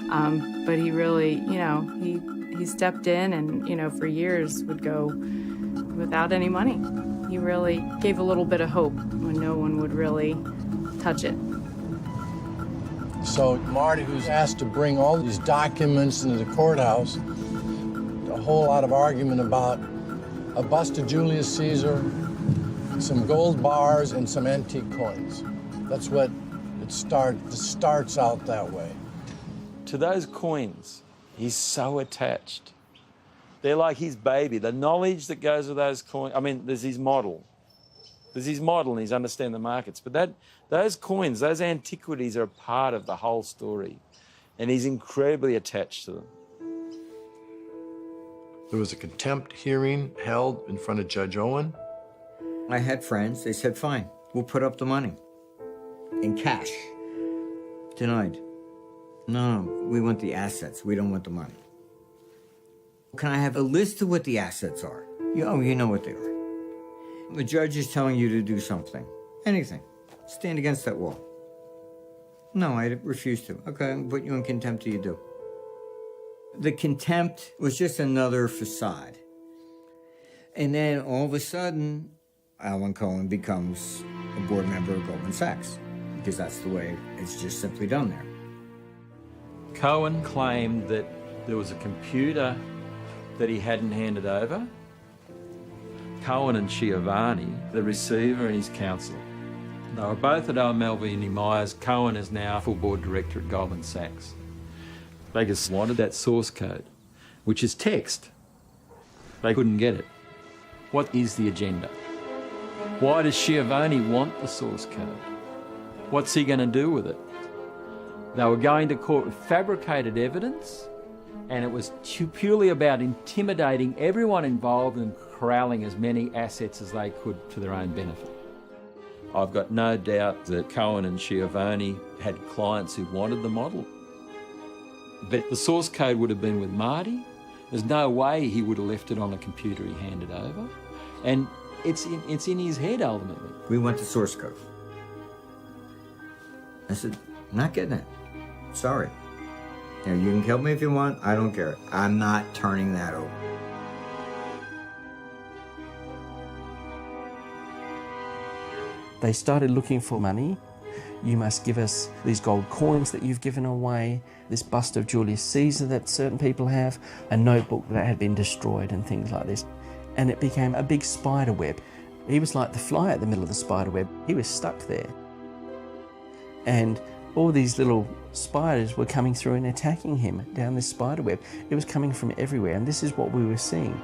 But he really, you know, he stepped in and, you know, for years would go without any money. He really gave a little bit of hope when no one would really touch it. So Marty, who's asked to bring all these documents into the courthouse, a whole lot of argument about a bust of Julius Caesar, some gold bars, and some antique coins. That's what it starts out that way. To those coins, he's so attached. They're like his baby. The knowledge that goes with those coins, I mean, there's his model. There's his model and he's understand the markets. But those coins, those antiquities are a part of the whole story. And he's incredibly attached to them. There was a contempt hearing held in front of Judge Owen. I had friends, they said, fine, we'll put up the money in cash. Denied. No, we want the assets, we don't want the money. Can I have a list of what the assets are? You know what they are. The judge is telling you to do something, anything. Stand against that wall. No, I refuse to. Okay, I'll put you in contempt till you do. The contempt was just another facade. And then all of a sudden, Alan Cohen becomes a board member of Goldman Sachs, because that's the way it's just simply done there. Cohen claimed that there was a computer that he hadn't handed over. Cohen and Schiavone, the receiver and his counsel, they were both at O'Melveny Myers. Cohen is now full board director at Goldman Sachs. They just wanted that source code, which is text. They couldn't get it. What is the agenda? Why does Schiavone want the source code? What's he going to do with it? They were going to court with fabricated evidence, and it was purely about intimidating everyone involved and corralling as many assets as they could to their own benefit. I've got no doubt that Cohen and Schiavone had clients who wanted the model. But the source code would have been with Marty. There's no way he would have left it on a computer he handed over. And it's in his head, ultimately. We want the source code. I said, not getting it. Sorry. You know, you can kill me if you want. I don't care. I'm not turning that over. They started looking for money. You must give us these gold coins that you've given away, this bust of Julius Caesar that certain people have, a notebook that had been destroyed and things like this. And it became a big spider web. He was like the fly at the middle of the spider web. He was stuck there. And all these little spiders were coming through and attacking him down this spider web. It was coming from everywhere, and this is what we were seeing.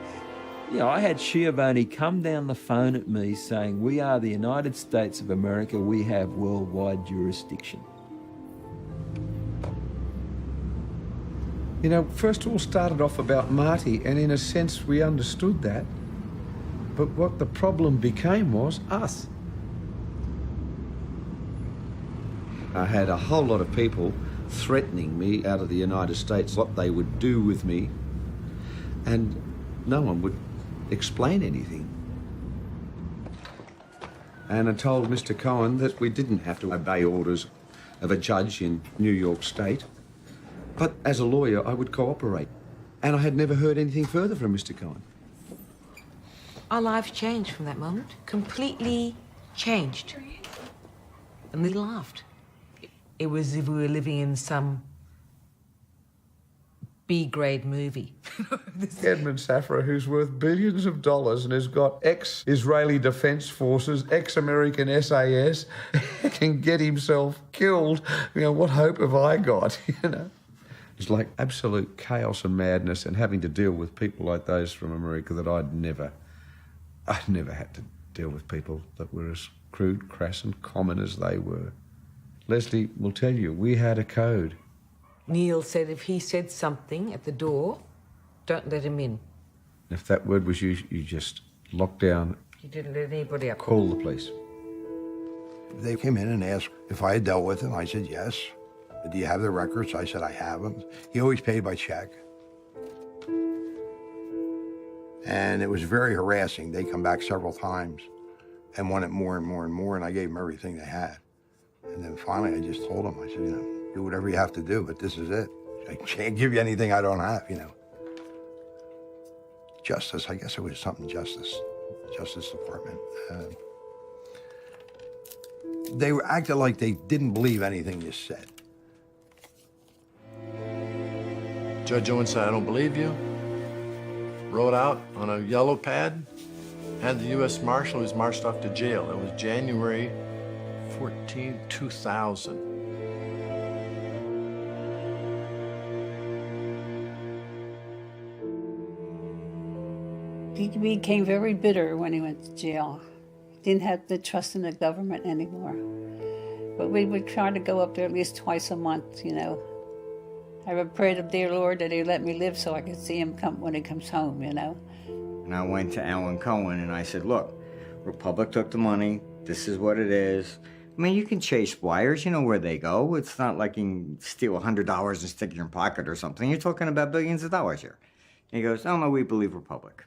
You know, I had Schiavone come down the phone at me saying, we are the United States of America, we have worldwide jurisdiction. You know, first it all started off about Marty, and in a sense we understood that. But what the problem became was us. I had a whole lot of people threatening me out of the United States, what they would do with me, and no one would explain anything. And I told Mr. Cohen that we didn't have to obey orders of a judge in New York State, but as a lawyer I would cooperate. And I had never heard anything further from Mr. Cohen. Our lives changed from that moment. Completely changed. And we laughed. It was as if we were living in some B-grade movie. Edmund Safra, who's worth billions of dollars and has got ex-Israeli Defense Forces, ex-American SAS, can get himself killed. You know, what hope have I got, you know? It's like absolute chaos and madness, and having to deal with people like those from America that I'd never I never had to deal with people that were as crude, crass and common as they were. Leslie will tell you, we had a code. Neil said if he said something at the door, don't let him in. If that word was used, you just locked down. He didn't let anybody up. Call the police. They came in and asked if I had dealt with him. I said yes. Do you have the records? I said I have them. He always paid by check. And it was very harassing. They come back several times and wanted more and more and more, and I gave them everything they had. And then finally I just told them, I said, do whatever you have to do, but this is it. I can't give you anything I don't have, Justice, I guess it was something Justice Department. They acted like they didn't believe anything you said. Judge Owen said, I don't believe you. Wrote out on a yellow pad, had the U.S. Marshal, who was marched off to jail. It was January 14, 2000. He became very bitter when he went to jail. He didn't have the trust in the government anymore. But we would try to go up there at least twice a month, I would pray to dear Lord that he let me live so I could see him when he comes home, And I went to Alan Cohen and I said, look, Republic took the money. This is what it is. I mean, you can chase wires. You know where they go. It's not like you can steal $100 and stick it in your pocket or something. You're talking about billions of dollars here. And he goes, oh, no, we believe Republic.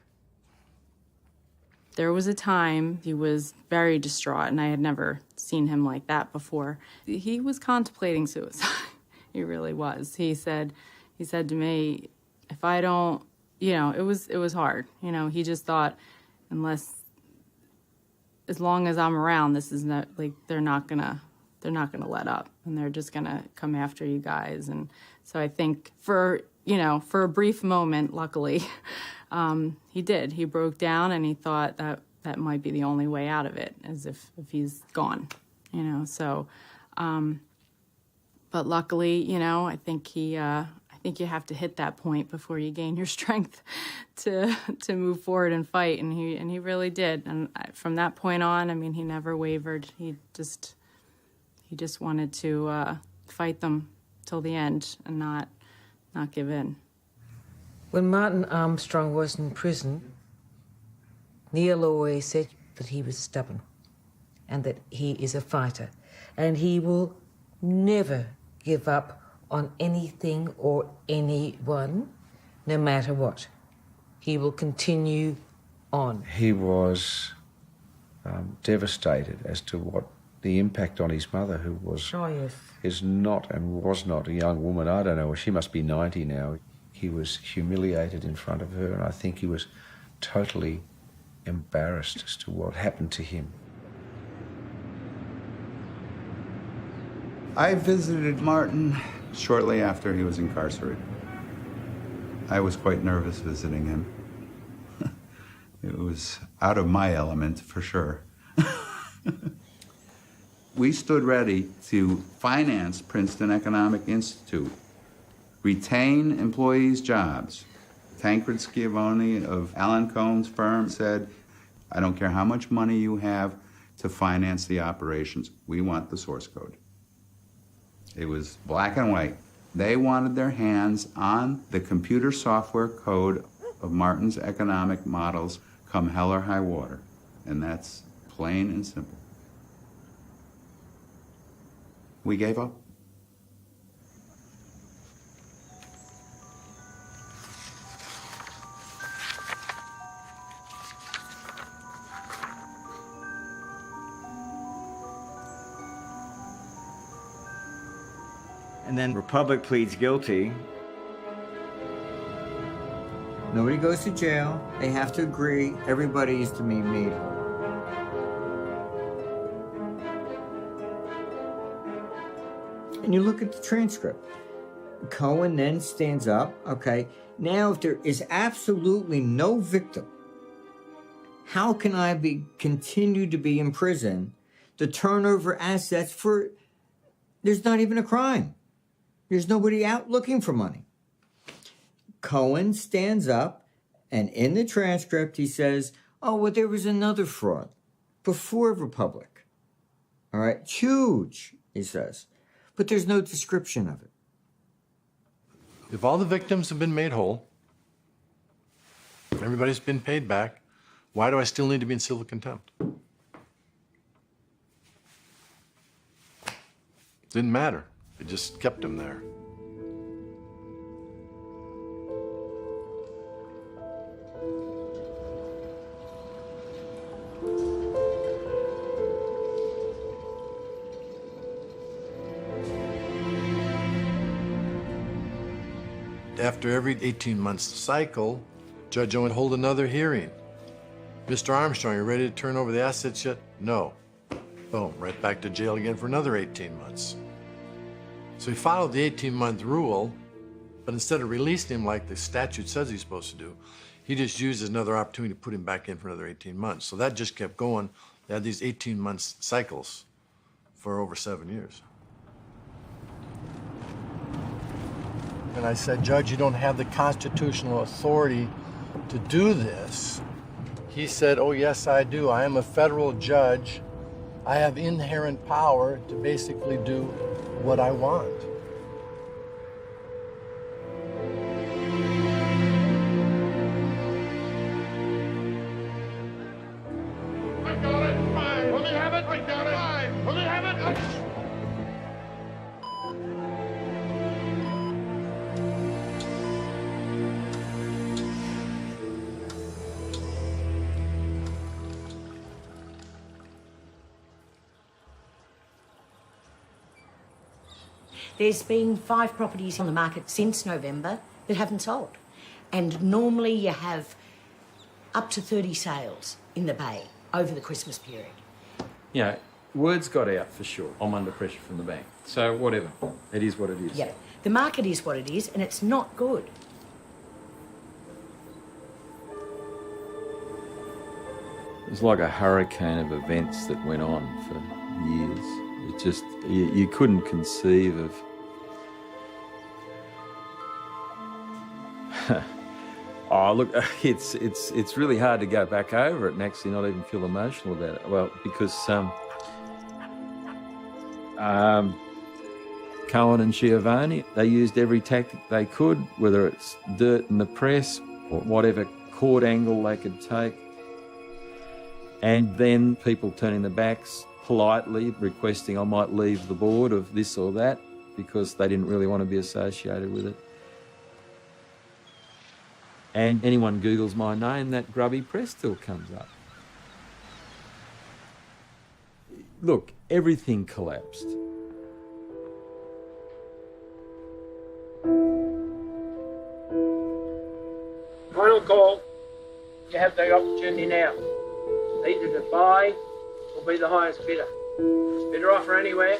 There was a time he was very distraught, and I had never seen him like that before. He was contemplating suicide. He really was. He said to me, if I don't, it was hard. He just thought, as long as I'm around, this is not like they're not gonna let up, and they're just gonna come after you guys. And so I think for a brief moment, luckily, he did. He broke down, and he thought that might be the only way out of it, as if he's gone. So. But luckily, I think you have to hit that point before you gain your strength to move forward and fight, and he really did. And from that point on, he never wavered. He just wanted to fight them till the end and not give in. When Martin Armstrong was in prison, Neil always said that he was stubborn and that he is a fighter, and he will never give up on anything or anyone, no matter what. He will continue on. He was devastated as to what the impact on his mother, who was is not and was not a young woman. I don't know, she must be 90 now. He was humiliated in front of her, and I think he was totally embarrassed as to what happened to him. I visited Martin shortly after he was incarcerated. I was quite nervous visiting him. It was out of my element, for sure. We stood ready to finance Princeton Economic Institute, retain employees' jobs. Tancred Schiavone of Alan Cohen's firm said, I don't care how much money you have to finance the operations, we want the source code. It was black and white. They wanted their hands on the computer software code of Martin's economic models come hell or high water. And that's plain and simple. We gave up. And then Republic pleads guilty. Nobody goes to jail. They have to agree. Everybody is to be made whole. And you look at the transcript. Cohen then stands up. Okay, now if there is absolutely no victim, how can I continue to be in prison to turn over assets for? There's not even a crime. There's nobody out looking for money. Cohen stands up, and in the transcript he says, Oh, well, there was another fraud before Republic. All right, huge, he says, but there's no description of it. If all the victims have been made whole, everybody's been paid back, why do I still need to be in civil contempt? Didn't matter. It just kept him there. After every 18-month cycle, Judge Owen would hold another hearing. Mr. Armstrong, you ready to turn over the assets yet? No. Boom, right back to jail again for another 18 months. So he followed the 18-month rule, but instead of releasing him like the statute says he's supposed to do, he just used another opportunity to put him back in for another 18 months. So that just kept going. They had these 18-month cycles for over 7 years. And I said, Judge, you don't have the constitutional authority to do this. He said, oh, yes, I do. I am a federal judge. I have inherent power to basically do what I want. I got it. Fine. Let me have it. I got it. Fine. Let me have it. There's been 5 properties on the market since November that haven't sold. And normally you have up to 30 sales in the Bay over the Christmas period. You know, words got out for sure. I'm under pressure from the bank. So whatever. It is what it is. Yeah, the market is what it is and it's not good. It was like a hurricane of events that went on for years. It just, you couldn't conceive of... Oh, look, it's really hard to go back over it and actually not even feel emotional about it. Well, because Cohen and Schiavone, they used every tactic they could, whether it's dirt in the press or whatever court angle they could take. And then people turning their backs, politely requesting I might leave the board of this or that because they didn't really want to be associated with it. And anyone Googles my name, that grubby press still comes up. Look, everything collapsed. Final call. You have the opportunity now. Either to buy or be the highest bidder. Bidder offer anywhere.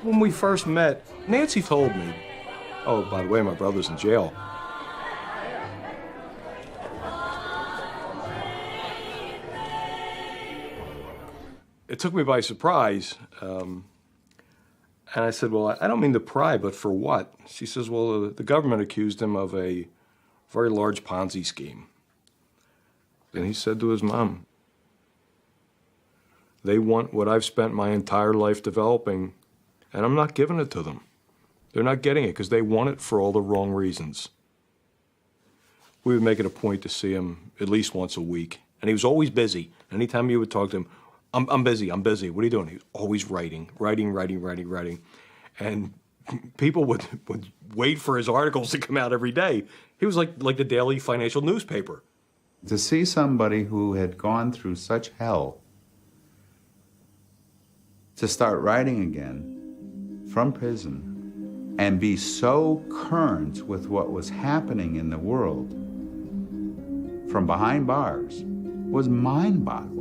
When we first met, Nancy told me, oh, by the way, my brother's in jail. It took me by surprise. And I said, well, I don't mean to pry, but for what? She says, well, the government accused him of a very large Ponzi scheme. And he said to his mom, they want what I've spent my entire life developing, and I'm not giving it to them. They're not getting it because they want it for all the wrong reasons. We would make it a point to see him at least once a week, and he was always busy. Anytime you would talk to him, I'm busy. What are you doing? He was always writing. And people would wait for his articles to come out every day. He was like the daily financial newspaper. To see somebody who had gone through such hell to start writing again from prison and be so current with what was happening in the world from behind bars was mind-boggling.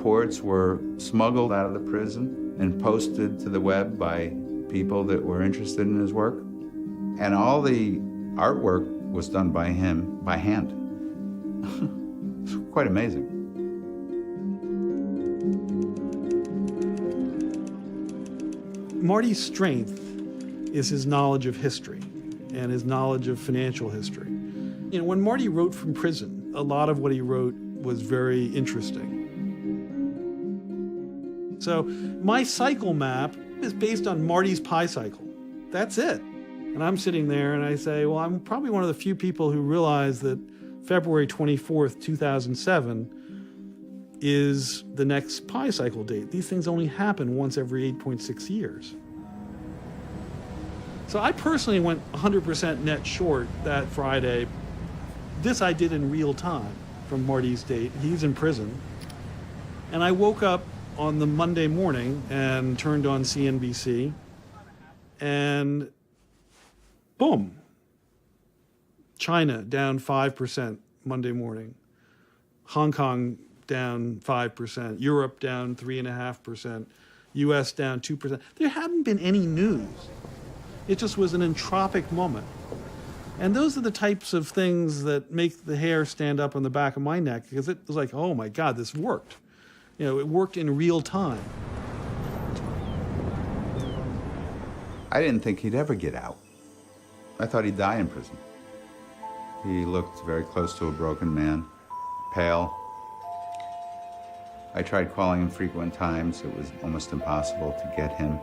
reports were smuggled out of the prison and posted to the web by people that were interested in his work. And all the artwork was done by him by hand. It's quite amazing. Marty's strength is his knowledge of history and his knowledge of financial history. You know, when Marty wrote from prison, a lot of what he wrote was very interesting. So my cycle map is based on Marty's pi cycle. That's it. And I'm sitting there and I say, well, I'm probably one of the few people who realize that February 24th, 2007 is the next pi cycle date. These things only happen once every 8.6 years. So I personally went 100% net short that Friday. This I did in real time from Marty's date. He's in prison. And I woke up on the Monday morning and turned on CNBC, and boom, China down 5% Monday morning, Hong Kong down 5%, Europe down 3.5%, US down 2%. There hadn't been any news. It just was an entropic moment. And those are the types of things that make the hair stand up on the back of my neck, because it was like, oh my God, this worked. You know, it worked in real time. I didn't think he'd ever get out. I thought he'd die in prison. He looked very close to a broken man, pale. I tried calling him frequent times. It was almost impossible to get him.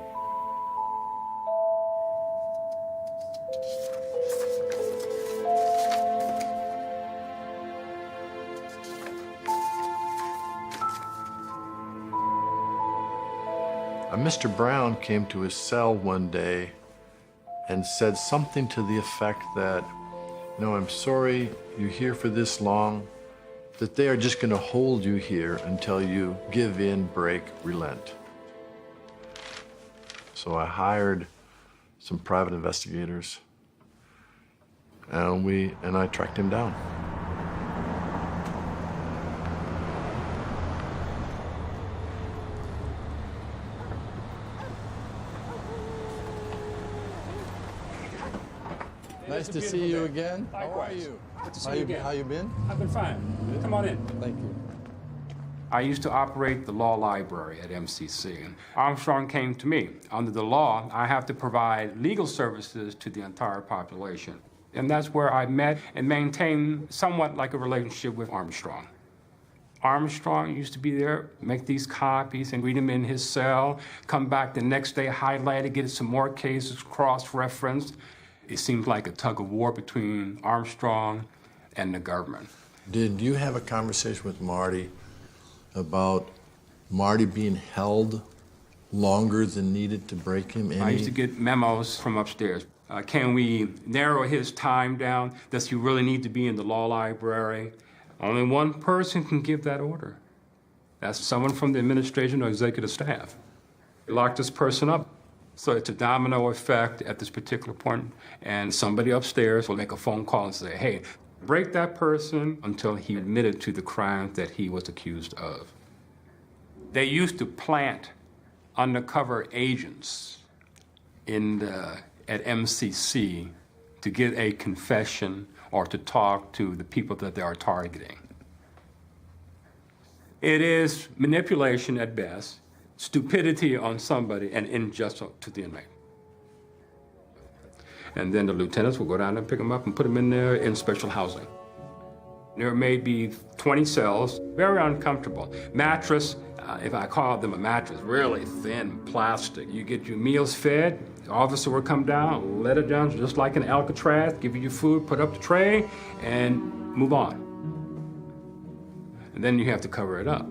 Mr. Brown came to his cell one day and said something to the effect that, no, I'm sorry you're here for this long, that they are just going to hold you here until you give in, break, relent. So I hired some private investigators, and I tracked him down. Nice to see you again. Likewise. How are you? Good to see you again. How you been? I've been fine. Come on in. Thank you. I used to operate the law library at MCC. And Armstrong came to me. Under the law, I have to provide legal services to the entire population. And that's where I met and maintained somewhat like a relationship with Armstrong. Armstrong used to be there, make these copies and read them in his cell, come back the next day, highlight it, get some more cases, cross-referenced. It seemed like a tug of war between Armstrong and the government. Did you have a conversation with Marty about Marty being held longer than needed to break him? I used to get memos from upstairs. Can we narrow his time down? Does he really need to be in the law library? Only one person can give that order. That's someone from the administration or executive staff. We locked this person up. So it's a domino effect at this particular point, and somebody upstairs will make a phone call and say, hey, break that person until he admitted to the crime that he was accused of. They used to plant undercover agents at MCC to get a confession or to talk to the people that they are targeting. It is manipulation at best, stupidity on somebody, and injustice to the inmate. And then the lieutenants will go down and pick them up and put them in there in special housing. There may be 20 cells, very uncomfortable. Mattress, if I call them a mattress, really thin plastic. You get your meals fed, the officer will come down, let it down just like an Alcatraz, give you your food, put up the tray, and move on. And then you have to cover it up.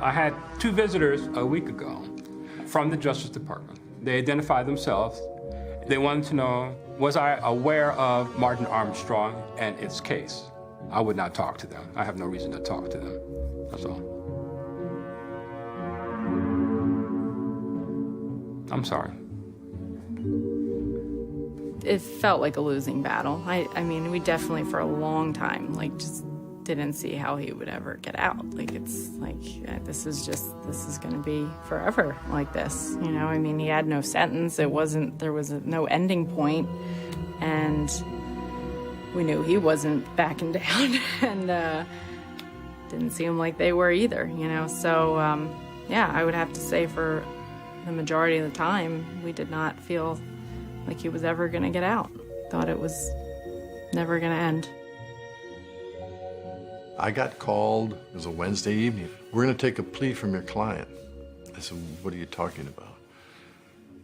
I had 2 visitors a week ago from the Justice Department. They identified themselves. They wanted to know, was I aware of Martin Armstrong and its case? I would not talk to them. I have no reason to talk to them. That's all. I'm sorry. It felt like a losing battle. I mean, we definitely for a long time, like just didn't see how he would ever get out. Like, it's like, this is going to be forever like this. You know, I mean, he had no sentence. There was no ending point, and we knew he wasn't backing down, and didn't seem like they were either, you know. So, yeah, I would have to say for the majority of the time, we did not feel like he was ever going to get out. Thought it was never going to end. I got called, it was a Wednesday evening. We're going to take a plea from your client. I said, what are you talking about?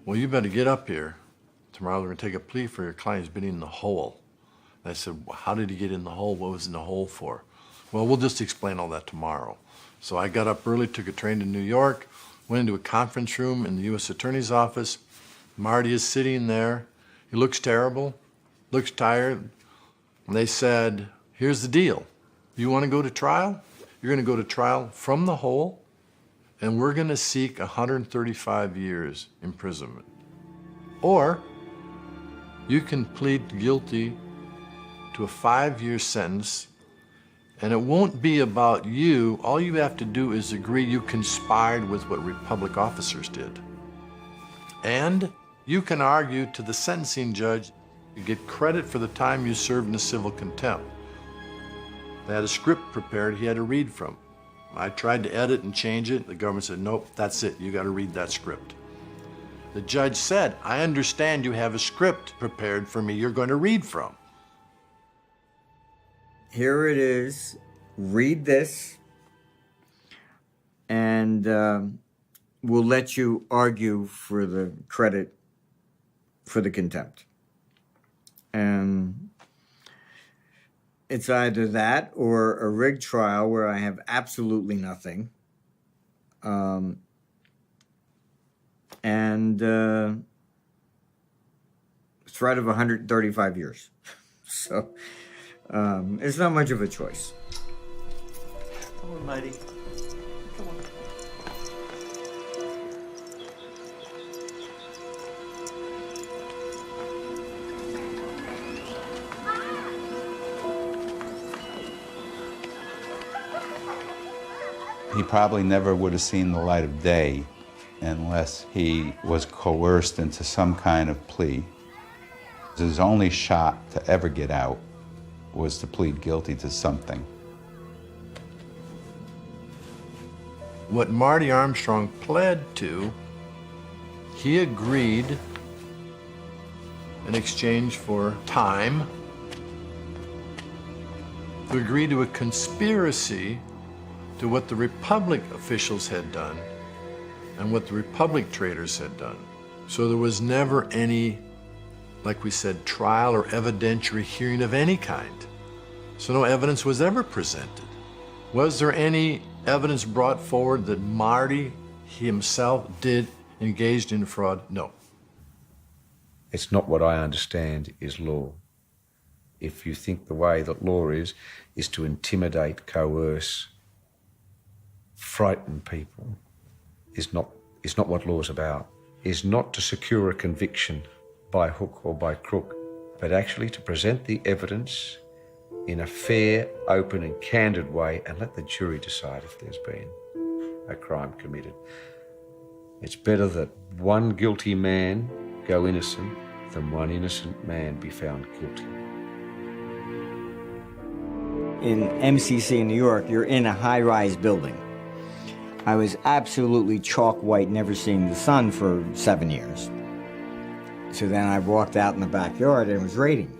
Well, you better get up here. Tomorrow we're going to take a plea for your client who's been in the hole. And I said, well, how did he get in the hole? What was he in the hole for? Well, we'll just explain all that tomorrow. So I got up early, took a train to New York, went into a conference room in the U.S. Attorney's office. Marty is sitting there. He looks terrible, looks tired. And they said, here's the deal. You want to go to trial? You're going to go to trial from the hole, and we're going to seek 135 years imprisonment. Or you can plead guilty to a 5-year sentence, and it won't be about you. All you have to do is agree you conspired with what Republic officers did. And you can argue to the sentencing judge, you get credit for the time you served in a civil contempt. They had a script prepared he had to read from. I tried to edit and change it. The government said, nope, that's it. You got to read that script. The judge said, I understand you have a script prepared for me you're going to read from. Here it is. Read this, and we'll let you argue for the credit for the contempt. And it's either that or a rigged trial where I have absolutely nothing. And threat of 135 years. So it's not much of a choice. Come on, matey. Come on. He probably never would have seen the light of day unless he was coerced into some kind of plea. His only shot to ever get out was to plead guilty to something. What Marty Armstrong pled to, he agreed in exchange for time to agree to a conspiracy to what the Republic officials had done and what the Republic traitors had done. So there was never any, like we said, trial or evidentiary hearing of any kind. So no evidence was ever presented. Was there any evidence brought forward that Marty himself did engaged in fraud? No. It's not what I understand is law. If you think the way that law is to intimidate, coerce, frighten people, is not what law is about. Is not to secure a conviction by hook or by crook, but actually to present the evidence in a fair, open and candid way and let the jury decide if there's been a crime committed. It's better that one guilty man go innocent than one innocent man be found guilty. In MCC in New York, you're in a high-rise building. I was absolutely chalk white, never seeing the sun for 7 years. So then I walked out in the backyard and it was raining.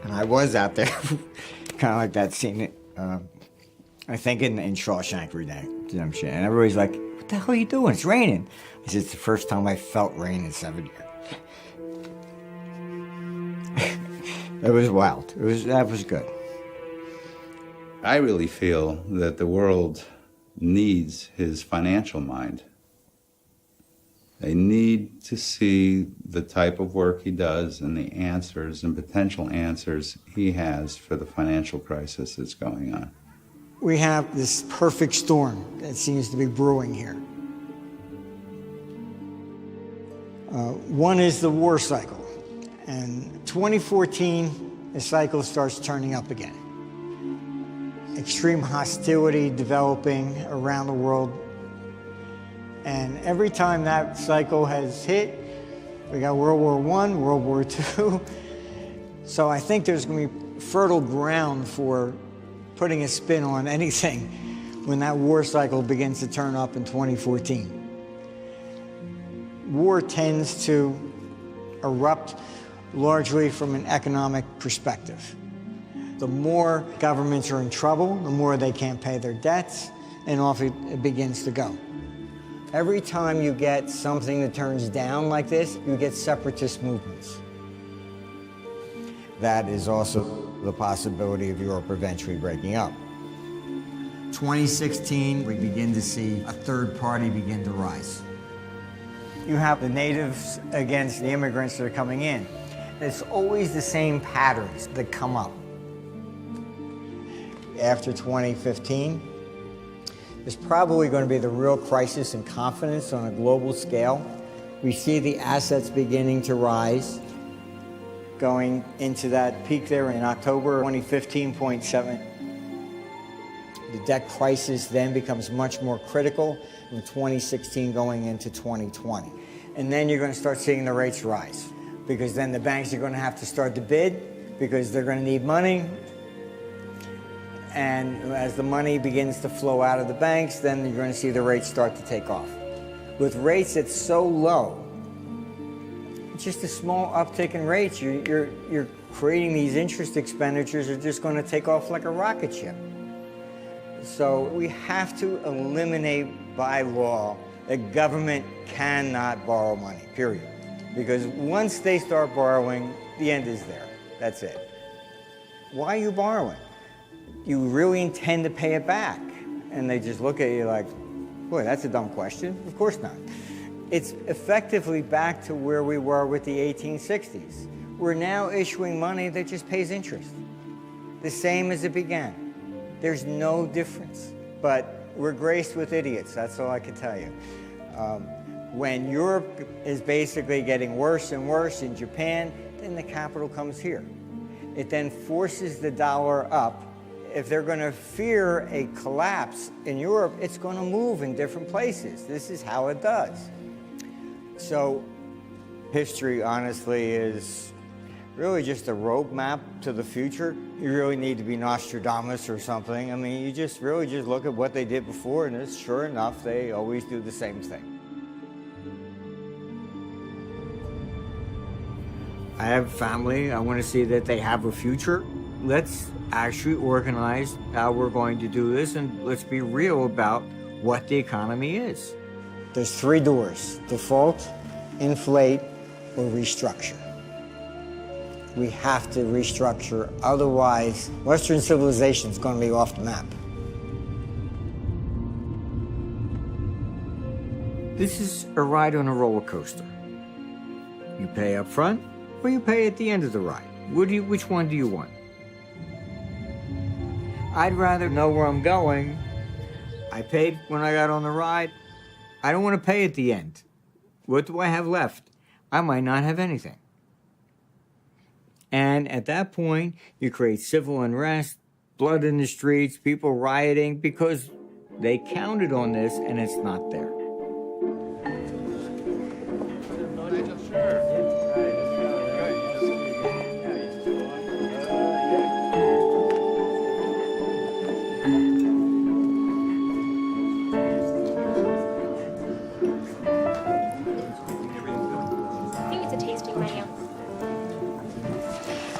And I was out there, kind of like that scene, I think in Shawshank Redemption. And everybody's like, what the hell are you doing? It's raining. I said, it's the first time I felt rain in 7 years. It was wild. That was good. I really feel that the world needs his financial mind. They need to see the type of work he does and the answers and potential answers he has for the financial crisis that's going on. We have this perfect storm that seems to be brewing here. One is the war cycle. And 2014, the cycle starts turning up again. extreme hostility developing around the world. And every time that cycle has hit, we got World War I, World War II. So I think there's going to be fertile ground for putting a spin on anything when that war cycle begins to turn up in 2014. War tends to erupt largely from an economic perspective. The more governments are in trouble, the more they can't pay their debts, and off it begins to go. Every time you get something that turns down like this, you get separatist movements. That is also the possibility of Europe eventually breaking up. 2016, we begin to see a third party begin to rise. You have the natives against the immigrants that are coming in. It's always the same patterns that come up. After 2015, there's probably going to be the real crisis in confidence on a global scale. We see the assets beginning to rise, going into that peak there in October 2015.7. The debt crisis then becomes much more critical in 2016 going into 2020. And then you're going to start seeing the rates rise, because then the banks are going to have to start to bid because they're going to need money. And as the money begins to flow out of the banks, then you're going to see the rates start to take off. With rates that's so low, just a small uptick in rates, you're creating these interest expenditures that are just going to take off like a rocket ship. So we have to eliminate by law that government cannot borrow money, period. Because once they start borrowing, the end is there. That's it. Why are you borrowing? You really intend to pay it back? And they just look at you like, boy, that's a dumb question. Of course not. It's effectively back to where we were with the 1860s. We're now issuing money that just pays interest. The same as it began. There's no difference. But we're graced with idiots, that's all I can tell you. When Europe is basically getting worse and worse in Japan, then the capital comes here. It then forces the dollar up. If they're going to fear a collapse in Europe, it's going to move in different places. This is how it does. So history, honestly, is really just a roadmap to the future. You really need to be Nostradamus or something. I mean, you just really just look at what they did before, and it's sure enough, they always do the same thing. I have family. I want to see that they have a future. Let's actually organize how we're going to do this, and let's be real about what the economy is. There's three doors: default, inflate, or restructure. We have to restructure, otherwise Western civilization is going to be off the map. This is a ride on a roller coaster. You pay up front, or you pay at the end of the ride. Which one do you want? I'd rather know where I'm going. I paid when I got on the ride. I don't want to pay at the end. What do I have left? I might not have anything. And at that point, you create civil unrest, blood in the streets, people rioting because they counted on this and it's not there.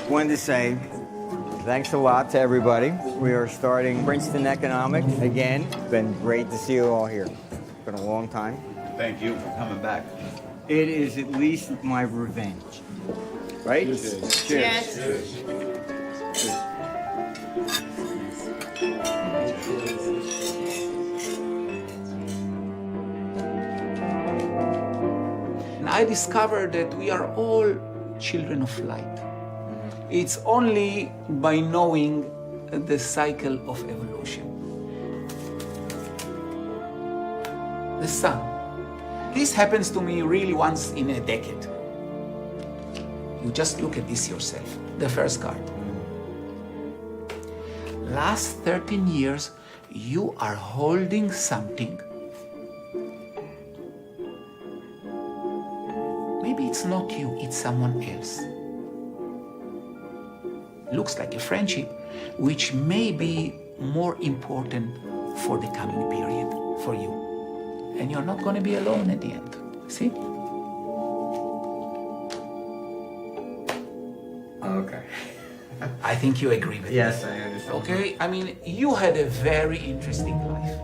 I wanted to say thanks a lot to everybody. We are starting Princeton Economics again. It's been great to see you all here. It's been a long time. Thank you for coming back. It is at least my revenge. Right? Cheers. Cheers. And I discovered that we are all children of light. It's only by knowing the cycle of evolution. The sun. This happens to me really once in a decade. You just look at this yourself, the first card. last 13 years, you are holding something. Maybe it's not you, it's someone else. Looks like a friendship, which may be more important for the coming period for you. And you're not going to be alone at the end. See? Okay. I think you agree with me. Yes, I understand. Okay? I mean, you had a very interesting life.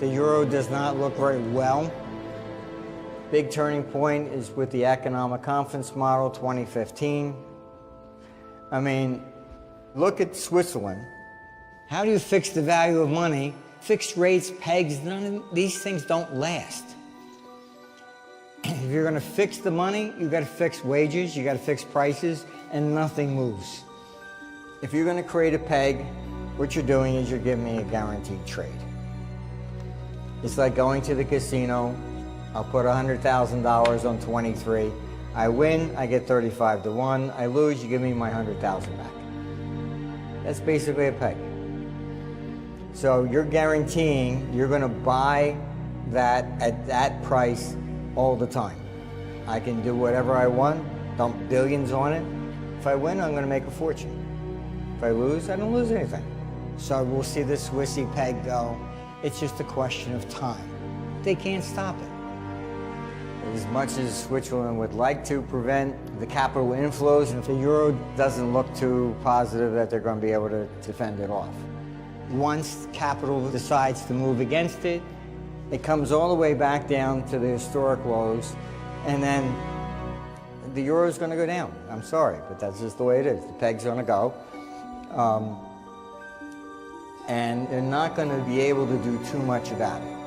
The euro does not look very well. Big turning point is with the economic conference model 2015. I mean, look at Switzerland. How do you fix the value of money? Fixed rates, pegs, none of these things don't last. If you're going to fix the money, you've got to fix wages, you got to fix prices, and nothing moves. If you're going to create a peg, what you're doing is you're giving me a guaranteed trade. It's like going to the casino. I'll put $100,000 on 23. I win, I get 35 to 1. I lose, you give me my 100,000 back. That's basically a peg. So you're guaranteeing you're going to buy that at that price all the time. I can do whatever I want, dump billions on it. If I win, I'm going to make a fortune. If I lose, I don't lose anything. So we'll see the Swissy peg go. It's just a question of time. They can't stop it. As much as Switzerland would like to prevent the capital inflows, and if the euro doesn't look too positive that they're going to be able to defend it off. Once capital decides to move against it, it comes all the way back down to the historic lows, and then the euro is going to go down. I'm sorry, but that's just the way it is. The peg's going to go. And they're not going to be able to do too much about it.